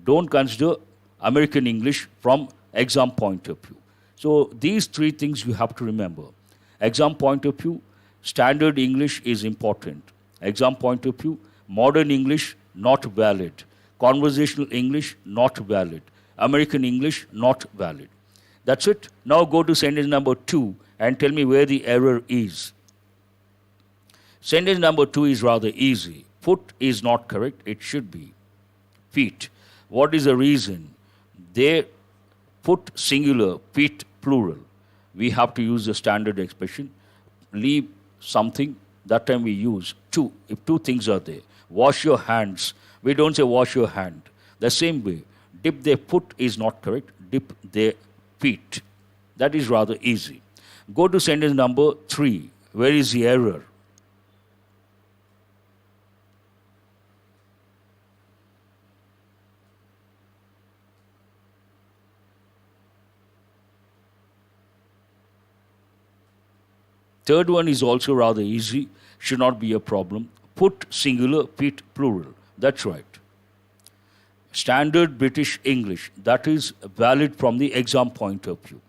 Don't consider American English from exam point of view. So these three things you have to remember. Exam point of view, standard English is important. Exam point of view, modern English not valid. Conversational English not valid. American English not valid. That's it. Now go to sentence number 2 and tell me where the error is. Sentence number 2 is rather easy. Foot is not correct. It should be feet. What is the reason? There, foot singular, feet plural. We have to use the standard expression. Leave something, that time we use two. If two things are there. Wash your hands. We don't say wash your hand. The same way, dip their foot is not correct. Dip their feet. That is rather easy. Go to sentence number 3. Where is the error? Third one is also rather easy, should not be a problem. Foot singular, feet plural. That's right. Standard British English, that is valid from the exam point of view.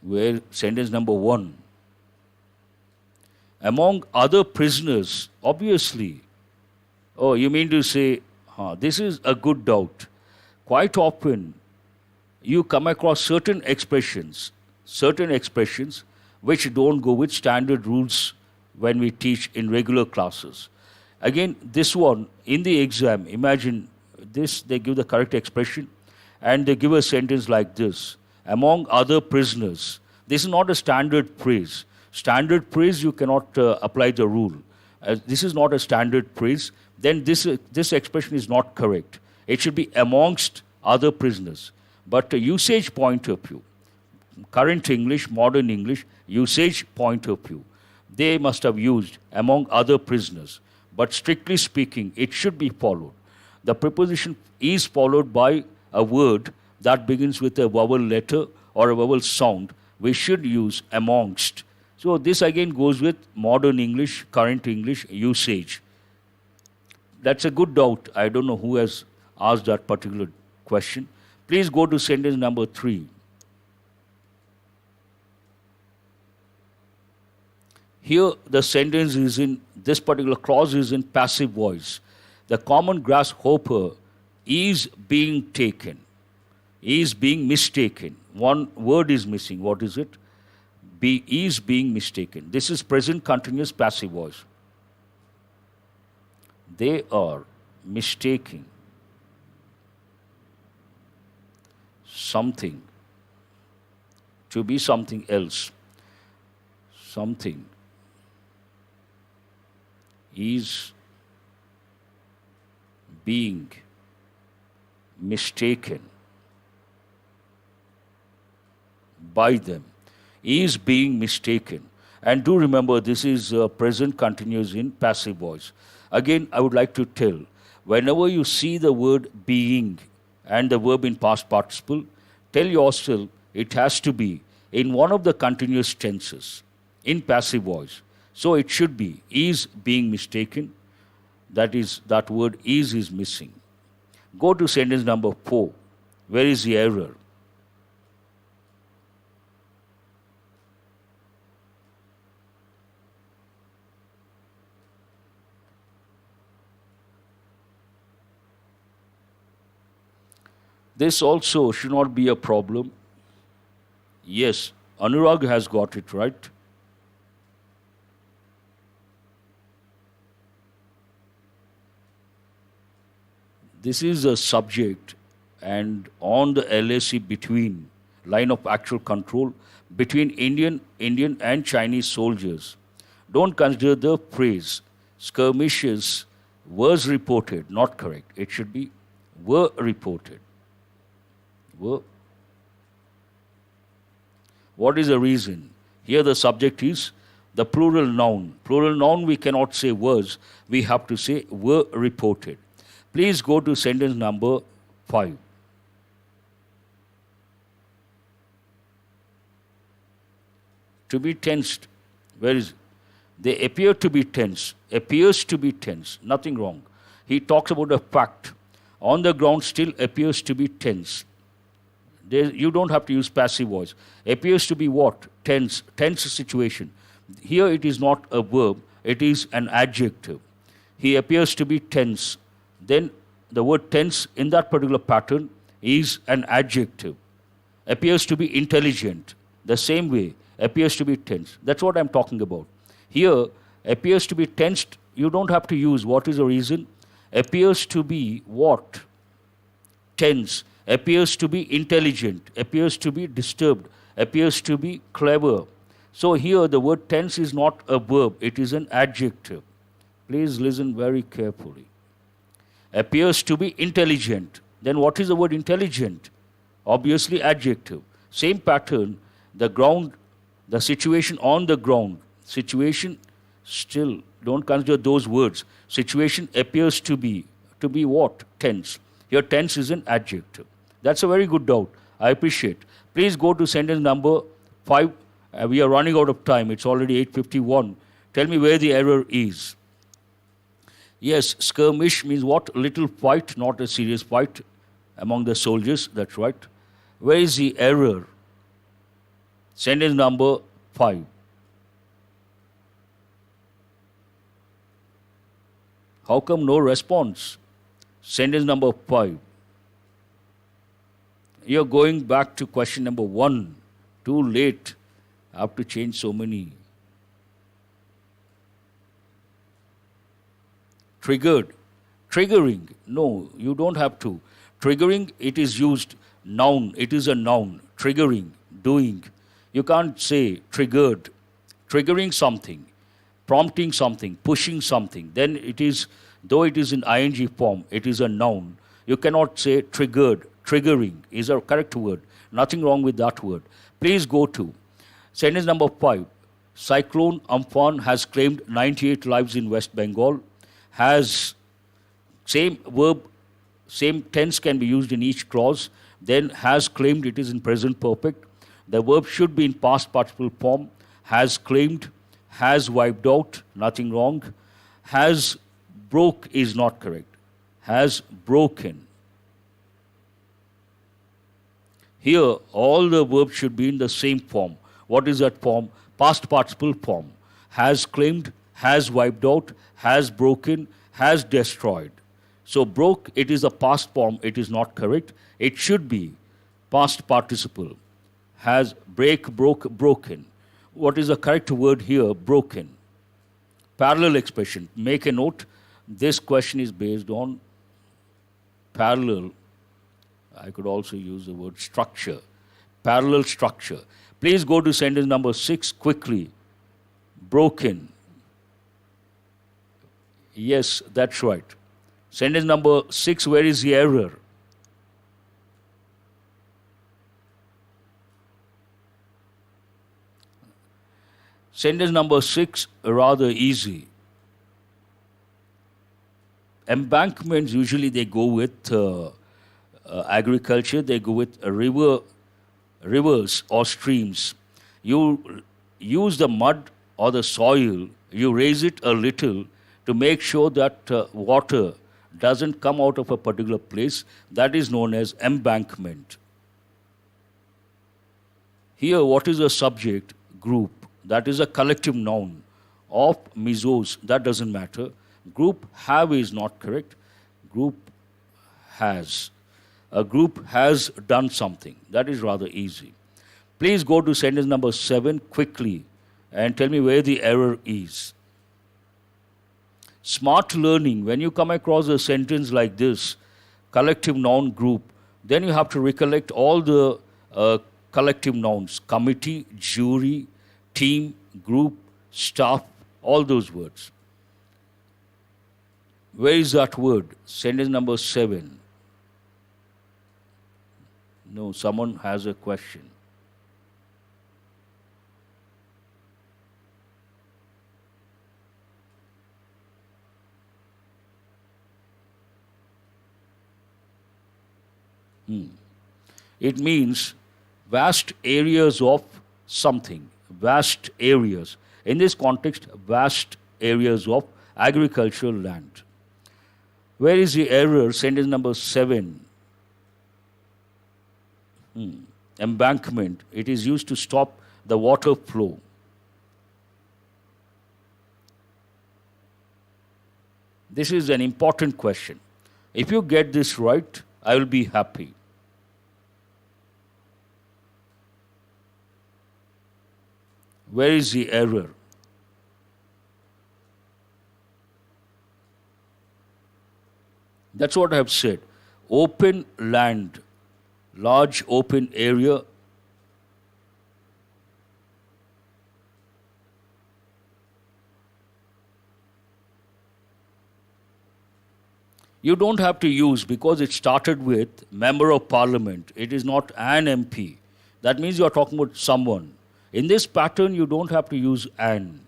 Where sentence number 1. Among other prisoners, obviously. Oh, you mean to say, this is a good doubt. Quite often, you come across certain expressions which don't go with standard rules when we teach in regular classes. Again, this one, in the exam, imagine this, they give the correct expression, and they give a sentence like this. Among other prisoners. This is not a standard phrase. Standard phrase, you cannot apply the rule. This is not a standard phrase. Then this expression is not correct. It should be amongst other prisoners. But usage point of view, current English, modern English, usage point of view, they must have used among other prisoners. But strictly speaking, it should be followed. The preposition is followed by a word that begins with a vowel letter or a vowel sound. We should use amongst. So this again goes with modern English, current English, usage. That's a good doubt. I don't know who has asked that particular question. Please go to sentence number 3. Here the sentence is in, this particular clause is in passive voice. The common grasshopper is being taken, is being mistaken. One word is missing. What is it? Is being mistaken. This is present continuous passive voice. They are mistaking something to be something else. Something is being mistaken by them. Is being mistaken. And do remember, this is present continuous in passive voice. Again, I would like to tell, whenever you see the word being and the verb in past participle, Tell yourself it has to be in one of the continuous tenses, in passive voice. So it should be is being mistaken. That is, that word is missing. Go to sentence number 4. Where is the error? This also should not be a problem. Yes, Anurag has got it right. This is a subject, and on the LAC between line of actual control between Indian and Chinese soldiers. Don't consider the phrase skirmishes was reported, not correct. It should be were reported. Were. What is the reason? Here the subject is the plural noun. Plural noun we cannot say was, we have to say were reported. Please go to sentence number 5. To be tensed. Where is it? They appear to be tense. Appears to be tense. Nothing wrong. He talks about a fact. On the ground still appears to be tense. You don't have to use passive voice. Appears to be what? Tense. Tense situation. Here it is not a verb. It is an adjective. He appears to be tense. Then the word tense in that particular pattern is an adjective. Appears to be intelligent. The same way, appears to be tense. That's what I'm talking about. Here, appears to be tensed, you don't have to use what is the reason. Appears to be what? Tense. Appears to be intelligent. Appears to be disturbed. Appears to be clever. So here the word tense is not a verb, it is an adjective. Please listen very carefully. Appears to be intelligent. Then what is the word intelligent? Obviously adjective. Same pattern, the ground, the situation on the ground. Situation still, don't consider those words. Situation appears to be what? Tense. Here tense is an adjective. That's a very good doubt. I appreciate. Please go to sentence number 5. We are running out of time. It's already 8:51. Tell me where the error is. Yes, skirmish means what? Little fight, not a serious fight among the soldiers. That's right. Where is the error? Sentence number 5. How come no response? Sentence number 5. You're going back to question number 1. Too late. I have to change so many. Triggered. Triggering. No, you don't have to. Triggering, it is used noun. It is a noun. Triggering. Doing. You can't say triggered. Triggering something. Prompting something. Pushing something. Then it is, though it is in ing form, it is a noun. You cannot say triggered. Triggering is a correct word. Nothing wrong with that word. Please go to sentence number 5. Cyclone Amphan has claimed 98 lives in West Bengal. Has same verb, same tense can be used in each clause. Then has claimed, it is in present perfect. The verb should be in past participle form. Has claimed, has wiped out, nothing wrong. Has broke is not correct. Has broken. Here, all the verbs should be in the same form. What is that form? Past participle form. Has claimed, has wiped out, has broken, has destroyed. So broke, it is a past form, it is not correct. It should be past participle. Has break, broke, broken. What is the correct word here? Broken. Parallel expression. Make a note. This question is based on parallel. I could also use the word structure. Parallel structure. Please go to sentence number 6 quickly. Broken. Yes, that's right. Sentence number 6, where is the error? Sentence number 6, rather easy. Embankments, usually they go with agriculture, they go with a river rivers or streams. You use the mud or the soil, you raise it a little to make sure that water doesn't come out of a particular place. That is known as embankment. Here, what is a subject? Group. That is a collective noun. Of, mesos, that doesn't matter. Group have is not correct. Group has. A group has done something. That is rather easy. Please go to sentence number 7 quickly and tell me where the error is. Smart learning, when you come across a sentence like this, collective noun group, then you have to recollect all the collective nouns, committee, jury, team, group, staff, all those words. Where is that word? Sentence number 7. No, someone has a question. It means vast areas of something, vast areas. In this context, vast areas of agricultural land. Where is the error? Sentence number 7. Embankment. It is used to stop the water flow. This is an important question. If you get this right, I will be happy. Where is the error? That's what I have said. Open land, large open area. You don't have to use, because it started with member of parliament. It is not an MP. That means you are talking about someone. In this pattern, you don't have to use an.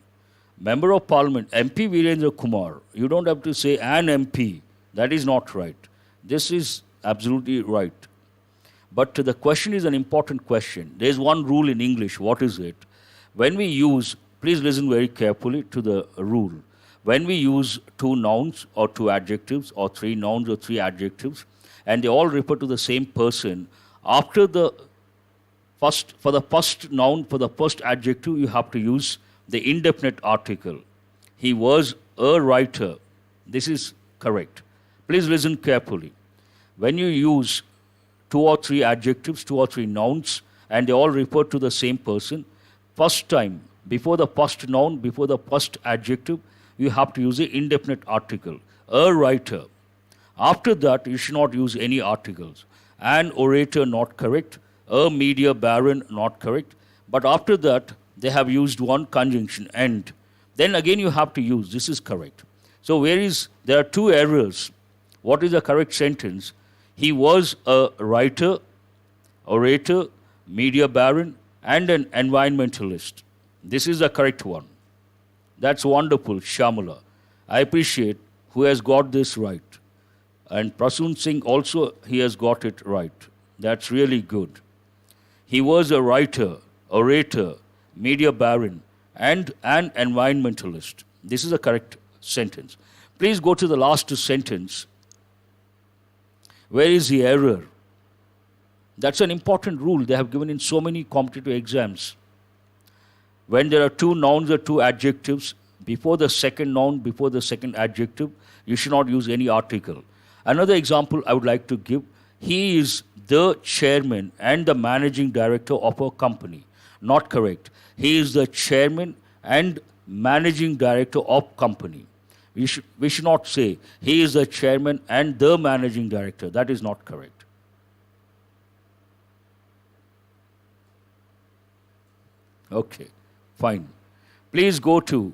Member of Parliament, MP Virendra Kumar. You don't have to say an MP. That is not right. This is absolutely right. But the question is an important question. There is one rule in English. What is it? When we use, please listen very carefully to the rule. When we use 2 nouns or 2 adjectives or 3 nouns or 3 adjectives, and they all refer to the same person, after the for the first noun, for the first adjective, you have to use the indefinite article. He was a writer. This is correct. Please listen carefully. When you use 2 or 3 adjectives, 2 or 3 nouns, and they all refer to the same person, first time, before the first noun, before the first adjective, you have to use the indefinite article. A writer. After that, you should not use any articles. An orator, not correct. A media baron, not correct. But after that, they have used one conjunction, and. Then again you have to use, this is correct. So there are 2 errors. What is the correct sentence? He was a writer, orator, media baron, and an environmentalist. This is the correct one. That's wonderful, Shamala. I appreciate who has got this right. And Prasoon Singh also, he has got it right. That's really good. He was a writer, orator, media baron, and an environmentalist. This is a correct sentence. Please go to the last sentence. Where is the error? That's an important rule they have given in so many competitive exams. When there are 2 nouns or 2 adjectives, before the second noun, before the second adjective, you should not use any article. Another example I would like to give. He is the chairman and the managing director of a company. Not correct. He is the chairman and managing director of company. We should not say he is the chairman and the managing director. That is not correct. Okay, fine. Please go to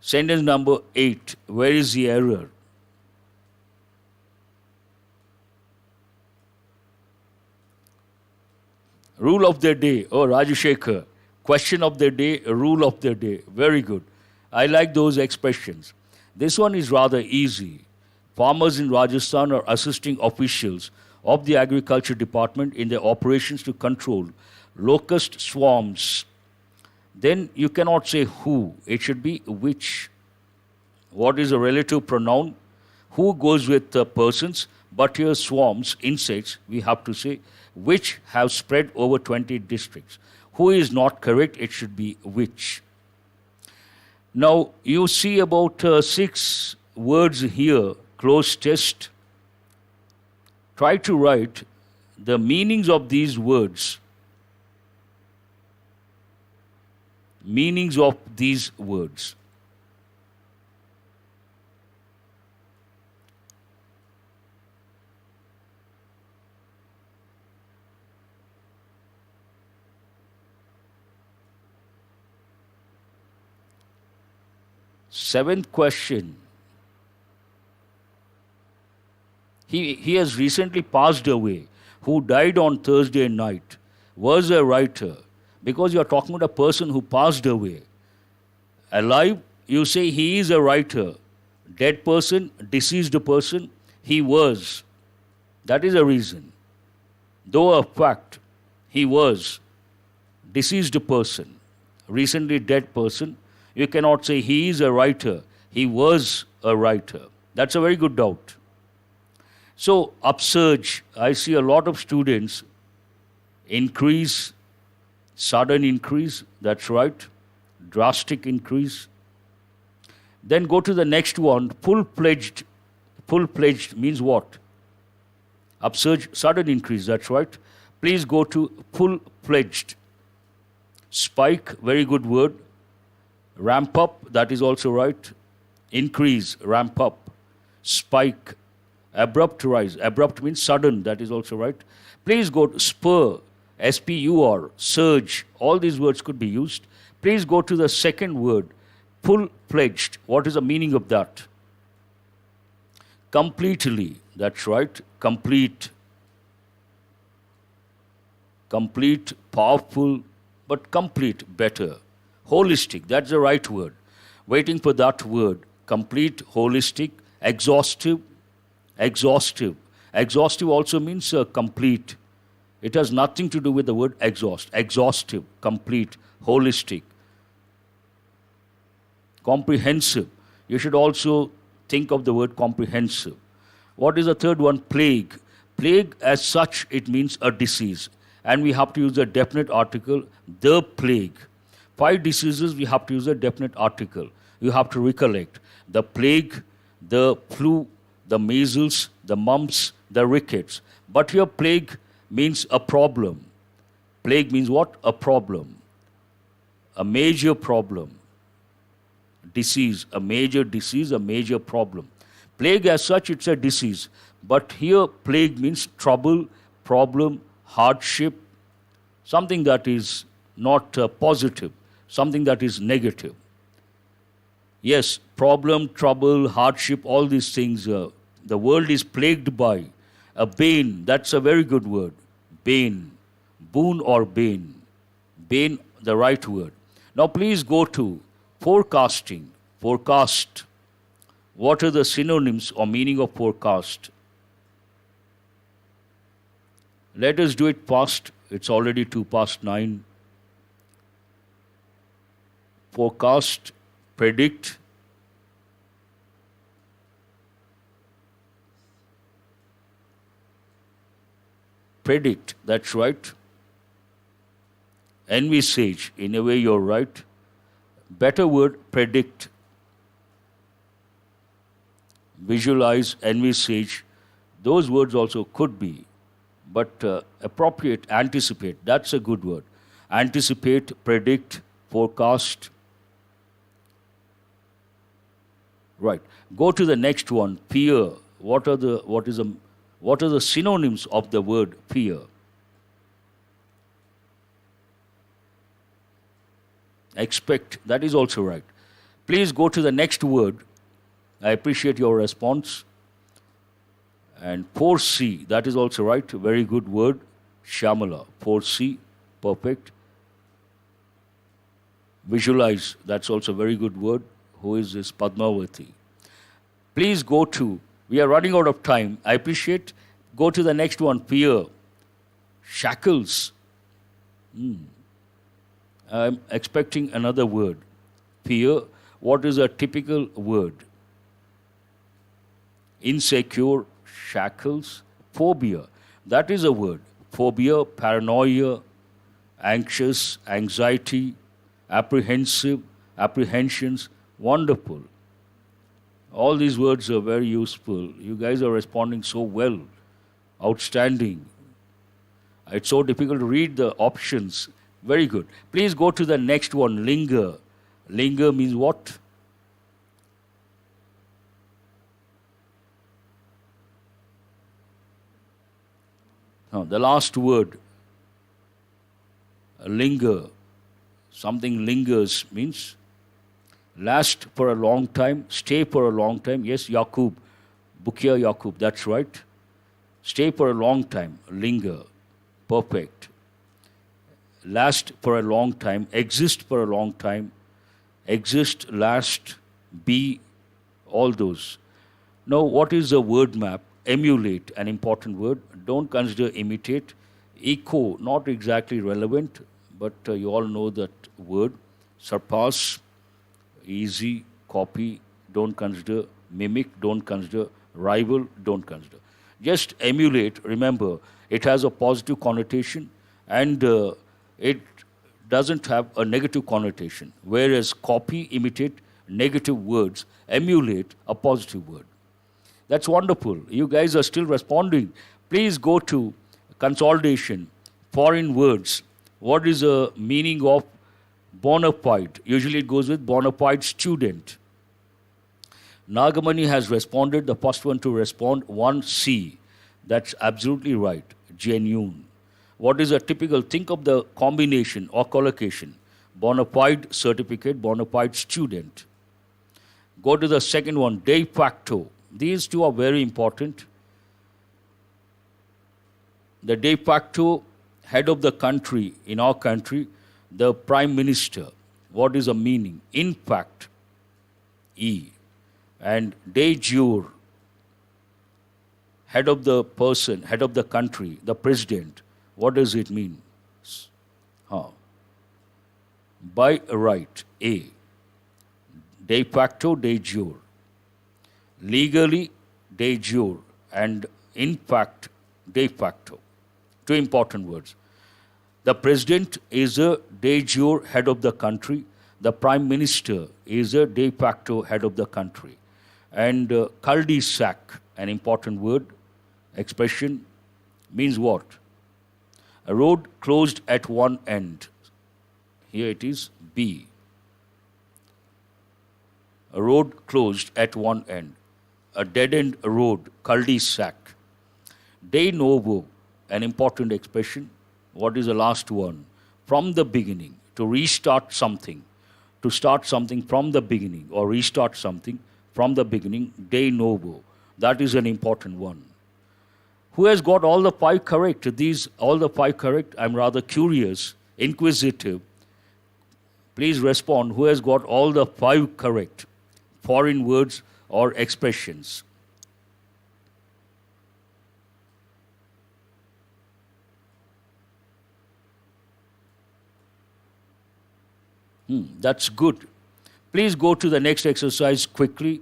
sentence number 8. Where is the error? Rule of the day. Oh, Rajashekar. Question of the day, rule of the day. Very good. I like those expressions. This one is rather easy. Farmers in Rajasthan are assisting officials of the Agriculture Department in their operations to control locust swarms. Then you cannot say who, it should be which. What is a relative pronoun? Who goes with persons, but here swarms, insects, we have to say which have spread over 20 districts. Who is not correct, it should be which. Now you see about 6 words here, close test. Try to write the meanings of these words. Meanings of these words. Seventh question. He has recently passed away, who died on Thursday night, was a writer. Because you are talking about a person who passed away. Alive, you say he is a writer. Dead person, deceased person, he was. That is a reason. Though a fact, he was. Deceased person, recently dead person, you cannot say he is a writer, he was a writer. That's a very good doubt. So, upsurge, I see a lot of students, increase, sudden increase, that's right, drastic increase. Then go to the next one, full-fledged. Full-fledged means what? Upsurge, sudden increase, that's right. Please go to full-fledged. Spike, very good word. Ramp up, that is also right. Increase, ramp up. Spike, abrupt rise. Abrupt means sudden, that is also right. Please go to spur, S-P-U-R, surge. All these words could be used. Please go to the second word, full-fledged. What is the meaning of that? Completely, that's right. Complete. Complete, powerful, but complete, better. Holistic, that's the right word. Waiting for that word. Complete, holistic, exhaustive. Exhaustive. Exhaustive also means complete. It has nothing to do with the word exhaust. Exhaustive, complete, holistic. Comprehensive. You should also think of the word comprehensive. What is the third one? Plague. Plague as such, it means a disease. And we have to use a definite article, the plague. 5 diseases, we have to use a definite article. You have to recollect the plague, the flu, the measles, the mumps, the rickets. But here plague means a problem. Plague means what? A problem. A major problem. Disease, a major problem. Plague as such, it's a disease. But here plague means trouble, problem, hardship, something that is not positive. Something that is negative. Yes, problem, trouble, hardship, all these things, the world is plagued by. A bane, that's a very good word. Bane, boon or bane. Bane, the right word. Now please go to forecasting. Forecast. What are the synonyms or meaning of forecast? Let us do it fast. It's already 9:02. Forecast, predict, predict, that's right. Envisage, in a way you're right. Better word, predict. Visualize, envisage, those words also could be, but appropriate, anticipate, that's a good word. Anticipate, predict, forecast. Right. Go to the next one, fear. What are the synonyms of the word fear? Expect, that is also right. Please go to the next word. I appreciate your response. And foresee, that is also right. Very good word. Shyamala, foresee, perfect. Visualize, that's also a very good word. Who is this? Padmavati. Please go to, we are running out of time. I appreciate Go to the next one, peer. Shackles. I'm expecting another word. Peer. What is a typical word? Insecure, shackles, phobia. That is a word. Phobia, paranoia, anxious, anxiety, apprehensive, apprehensions. Wonderful. All these words are very useful. You guys are responding so well. Outstanding. It's so difficult to read the options. Very good. Please go to the next one, linger. Linger means what? No, the last word, linger. Something lingers means last for a long time, stay for a long time. Yes, Yaqub, Bukia Yaqub, that's right. Stay for a long time, linger. Perfect. Last for a long time, exist for a long time, exist, last, be, all those. Now, what is the word map? Emulate, an important word. Don't consider imitate. Echo, not exactly relevant, but you all know that word. Surpass, easy, copy, don't consider. Mimic, don't consider. Rival, don't consider. Just emulate, remember, it has a positive connotation and it doesn't have a negative connotation. Whereas copy, imitate, negative words, emulate, a positive word. That's wonderful. You guys are still responding. Please go to consolidation, foreign words. What is the meaning of bona fide? Usually it goes with bona fide student. Nagamani has responded, the first one to respond, 1C. That's absolutely right, genuine. What is a typical, think of the combination or collocation. Bona fide certificate, bona fide student. Go to the second one, de facto. These two are very important. The de facto head of the country, in our country, the prime minister. What is the meaning? In fact, E. And de jure, head of the person, head of the country, the president. What does it mean? By right, A. De facto, de jure. Legally, de jure. And in fact, de facto. Two important words. The president is a de jure head of the country. The prime minister is a de facto head of the country. And cul-de-sac, an important word, expression, means what? A road closed at one end. Here it is, B. A road closed at one end. A dead-end road, cul-de-sac. De novo, an important expression. What is the last one? From the beginning, to restart something. To start something from the beginning or restart something from the beginning, de novo. That is an important one. Who has got all the five correct? All the five correct? I'm rather curious, inquisitive. Please respond. Who has got all the five correct? Foreign words or expressions. That's good. Please go to the next exercise quickly.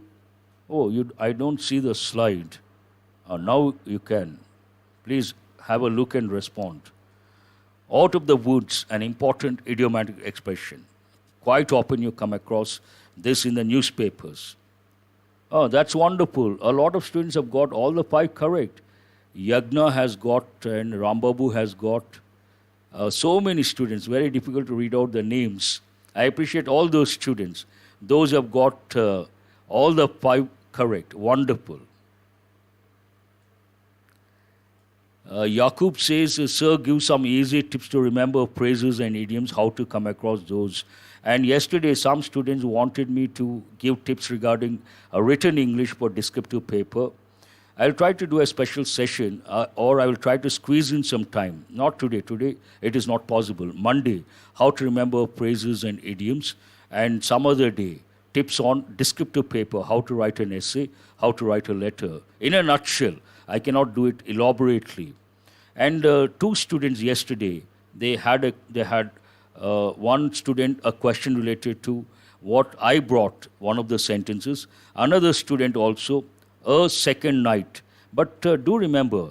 Oh, I don't see the slide. Now you can. Please have a look and respond. Out of the woods, an important idiomatic expression. Quite often you come across this in the newspapers. Oh, that's wonderful. A lot of students have got all the five correct. Yagna has got and Rambabu has got. So many students, very difficult to read out the names. I appreciate all those students. Those who have got all the five correct. Wonderful. Yaqub says, sir, give some easy tips to remember phrases and idioms, how to come across those. And yesterday, some students wanted me to give tips regarding written English for descriptive paper. I'll try to do a special session, or I will try to squeeze in some time. Not today. Today, it is not possible. Monday, how to remember phrases and idioms. And some other day, tips on descriptive paper, how to write an essay, how to write a letter. In a nutshell, I cannot do it elaborately. And two students yesterday, they had one student a question related to what I brought, one of the sentences. Another student also, a second night. But do remember,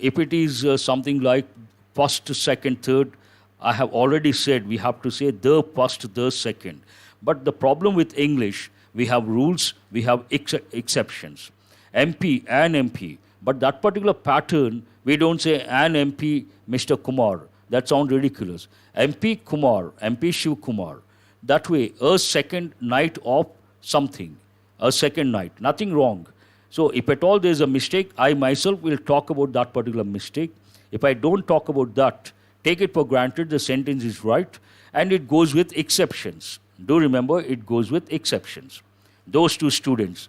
if it is something like first, second, third, I have already said we have to say the first, the second. But the problem with English, we have rules, we have exceptions. MP, an MP. But that particular pattern, we don't say an MP, Mr. Kumar. That sounds ridiculous. MP Kumar, MP Shiv Kumar. That way, a second night of something. A second night. Nothing wrong. So if at all there is a mistake, I myself will talk about that particular mistake. If I don't talk about that, take it for granted the sentence is right, and it goes with exceptions. Do remember, it goes with exceptions. Those two students.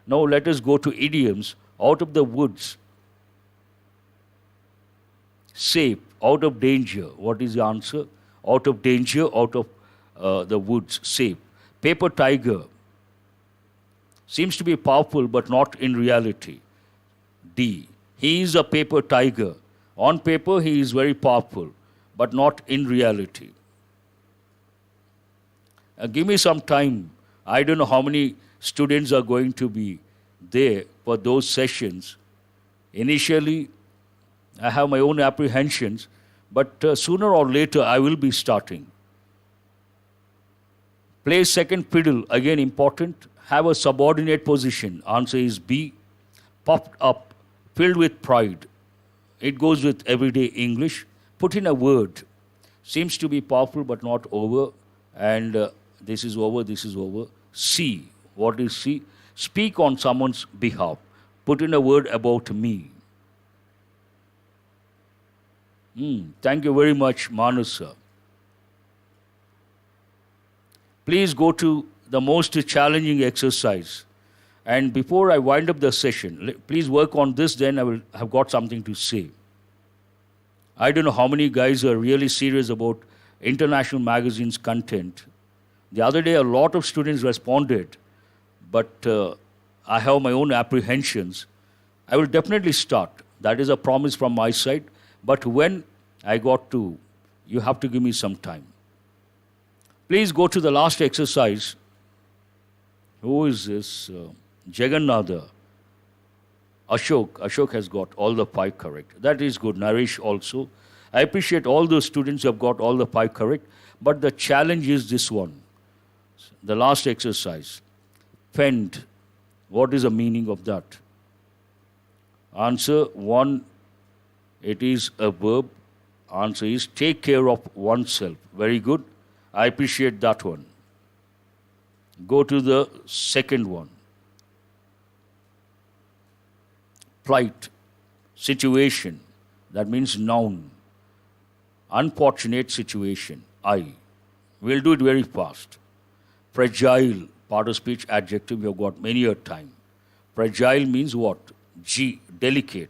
Now let us go to idioms. Out of the woods. Safe. Out of danger. What is the answer? Out of danger, out of the woods. Safe. Paper tiger. Seems to be powerful, but not in reality. D. He is a paper tiger. On paper, he is very powerful, but not in reality. Give me some time. I don't know how many students are going to be there for those sessions. Initially, I have my own apprehensions, but sooner or later, I will be starting. Play second fiddle, again important. Have a subordinate position. Answer is B. Puffed up, filled with pride. It goes with everyday English. Put in a word. Seems to be powerful but not over. And this is over, this is over. C. What is C? Speak on someone's behalf. Put in a word about me. Thank you very much, Manasa. Please go to the most challenging exercise. And before I wind up the session, please work on this, then I will have got something to say. I don't know how many guys are really serious about international magazines' content. The other day, a lot of students responded, but I have my own apprehensions. I will definitely start. That is a promise from my side. But when I got to, you have to give me some time. Please go to the last exercise. Who is this? Jagannatha. Ashok. Ashok has got all the 5 correct. That is good. Naresh also. I appreciate all those students who have got all the 5 correct. But the challenge is this one. The last exercise. Fend. What is the meaning of that? Answer 1. It is a verb. Answer is take care of oneself. Very good. I appreciate that one. Go to the second one. Plight, situation, that means noun. Unfortunate situation, I. We'll do it very fast. Fragile, part of speech, adjective, you've got many a time. Fragile means what? G, delicate.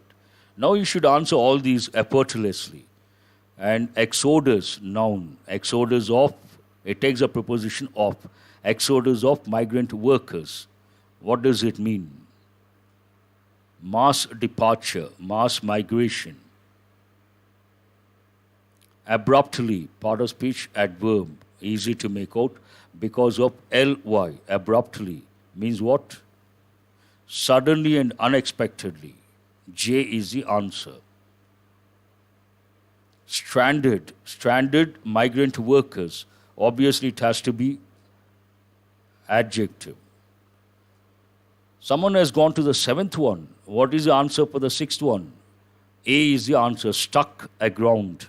Now you should answer all these effortlessly. And exodus, noun. Exodus of, it takes a preposition of. Exodus of migrant workers. What does it mean? Mass departure, mass migration. Abruptly, part of speech, adverb, easy to make out, because of ly, abruptly, means what? Suddenly and unexpectedly. J is the answer. Stranded, stranded migrant workers, obviously it has to be adjective. Someone has gone to the 7th one. What is the answer for the 6th one? A is the answer, stuck aground.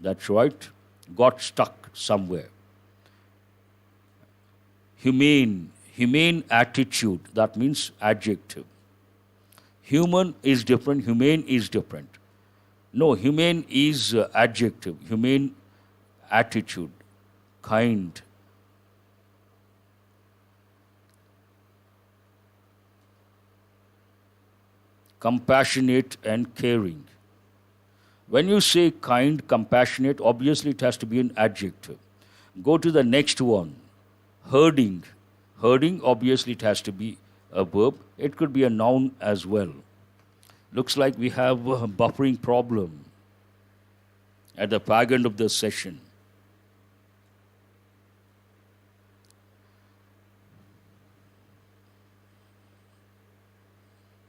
That's right. Got stuck somewhere. Humane, humane attitude. That means adjective. Human is different, humane is different. No, humane is adjective. Humane attitude. Kind. Compassionate and caring. When you say kind, compassionate, obviously it has to be an adjective. Go to the next one. Herding. Herding, obviously it has to be a verb. It could be a noun as well. Looks like we have a buffering problem at the fag end of the session.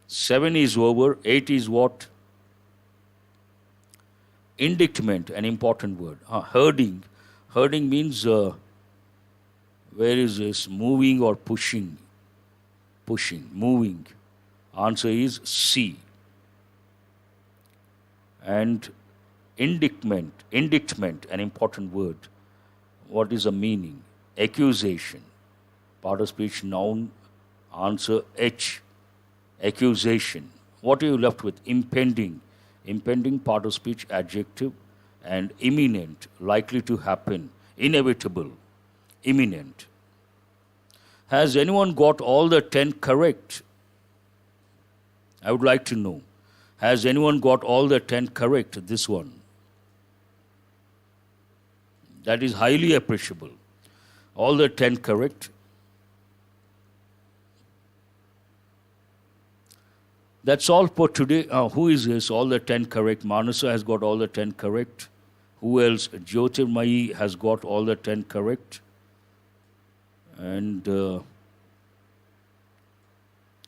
Seven is over. 8 is what? Indictment, an important word. Herding. Herding means, where is this? Moving or pushing? Pushing, moving. Answer is C. And indictment, an important word. What is the meaning? Accusation. Part of speech, noun. Answer H. Accusation. What are you left with? Impending. Impending, part of speech, adjective. And imminent, likely to happen. Inevitable. Imminent. Has anyone got all the 10 correct? I would like to know. Has anyone got all the 10 correct? This one. That is highly appreciable. All the 10 correct. That's all for today. Who is this? All the 10 correct. Manasa has got all the 10 correct. Who else? 𝐏𝐃𝐈𝐀𝐋 has got all the 10 correct. And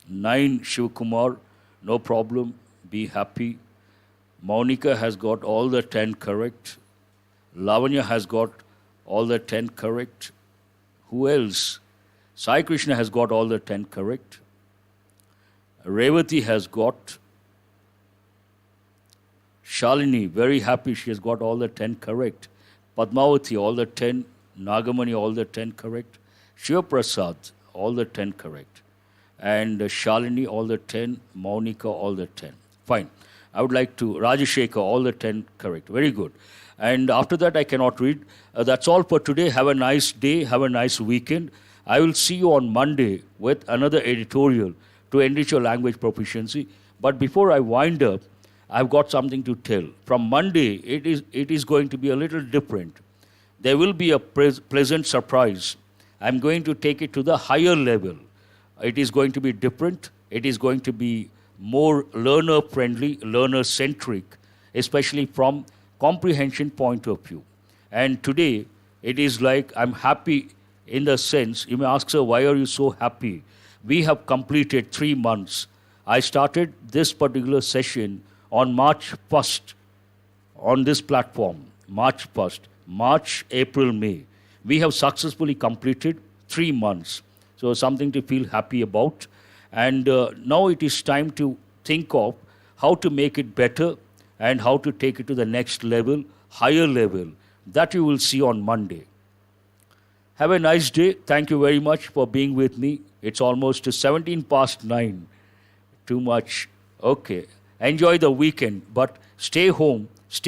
9, Shivakumar, no problem. Be happy. Monica has got all the 10 correct. Lavanya has got all the 10 correct. Who else? Sai Krishna has got all the 10 correct. Revati has got. Shalini, very happy, she has got all the 10 correct. Padmavati, all the 10. Nagamani, all the 10 correct. Shiva Prasad, all the 10 correct. And Shalini, all the 10. Monica, all the 10. Fine. I would like to, Rajashekha, all the 10 correct. Very good. And after that, I cannot read. That's all for today. Have a nice day. Have a nice weekend. I will see you on Monday with another editorial to enrich your language proficiency. But before I wind up, I've got something to tell. From Monday, it is going to be a little different. There will be a pleasant surprise. I'm going to take it to the higher level. It is going to be different. It is going to be more learner-friendly, learner-centric, especially from comprehension point of view. And today, it is like I'm happy in the sense, you may ask, sir, why are you so happy? We have completed 3 months. I started this particular session on March 1st on this platform, March 1st, March, April, May. We have successfully completed 3 months. So something to feel happy about. And now it is time to think of how to make it better and how to take it to the next level, higher level. That you will see on Monday. Have a nice day. Thank you very much for being with me. It's almost 17 past 9. Too much. Okay. Enjoy the weekend, but stay home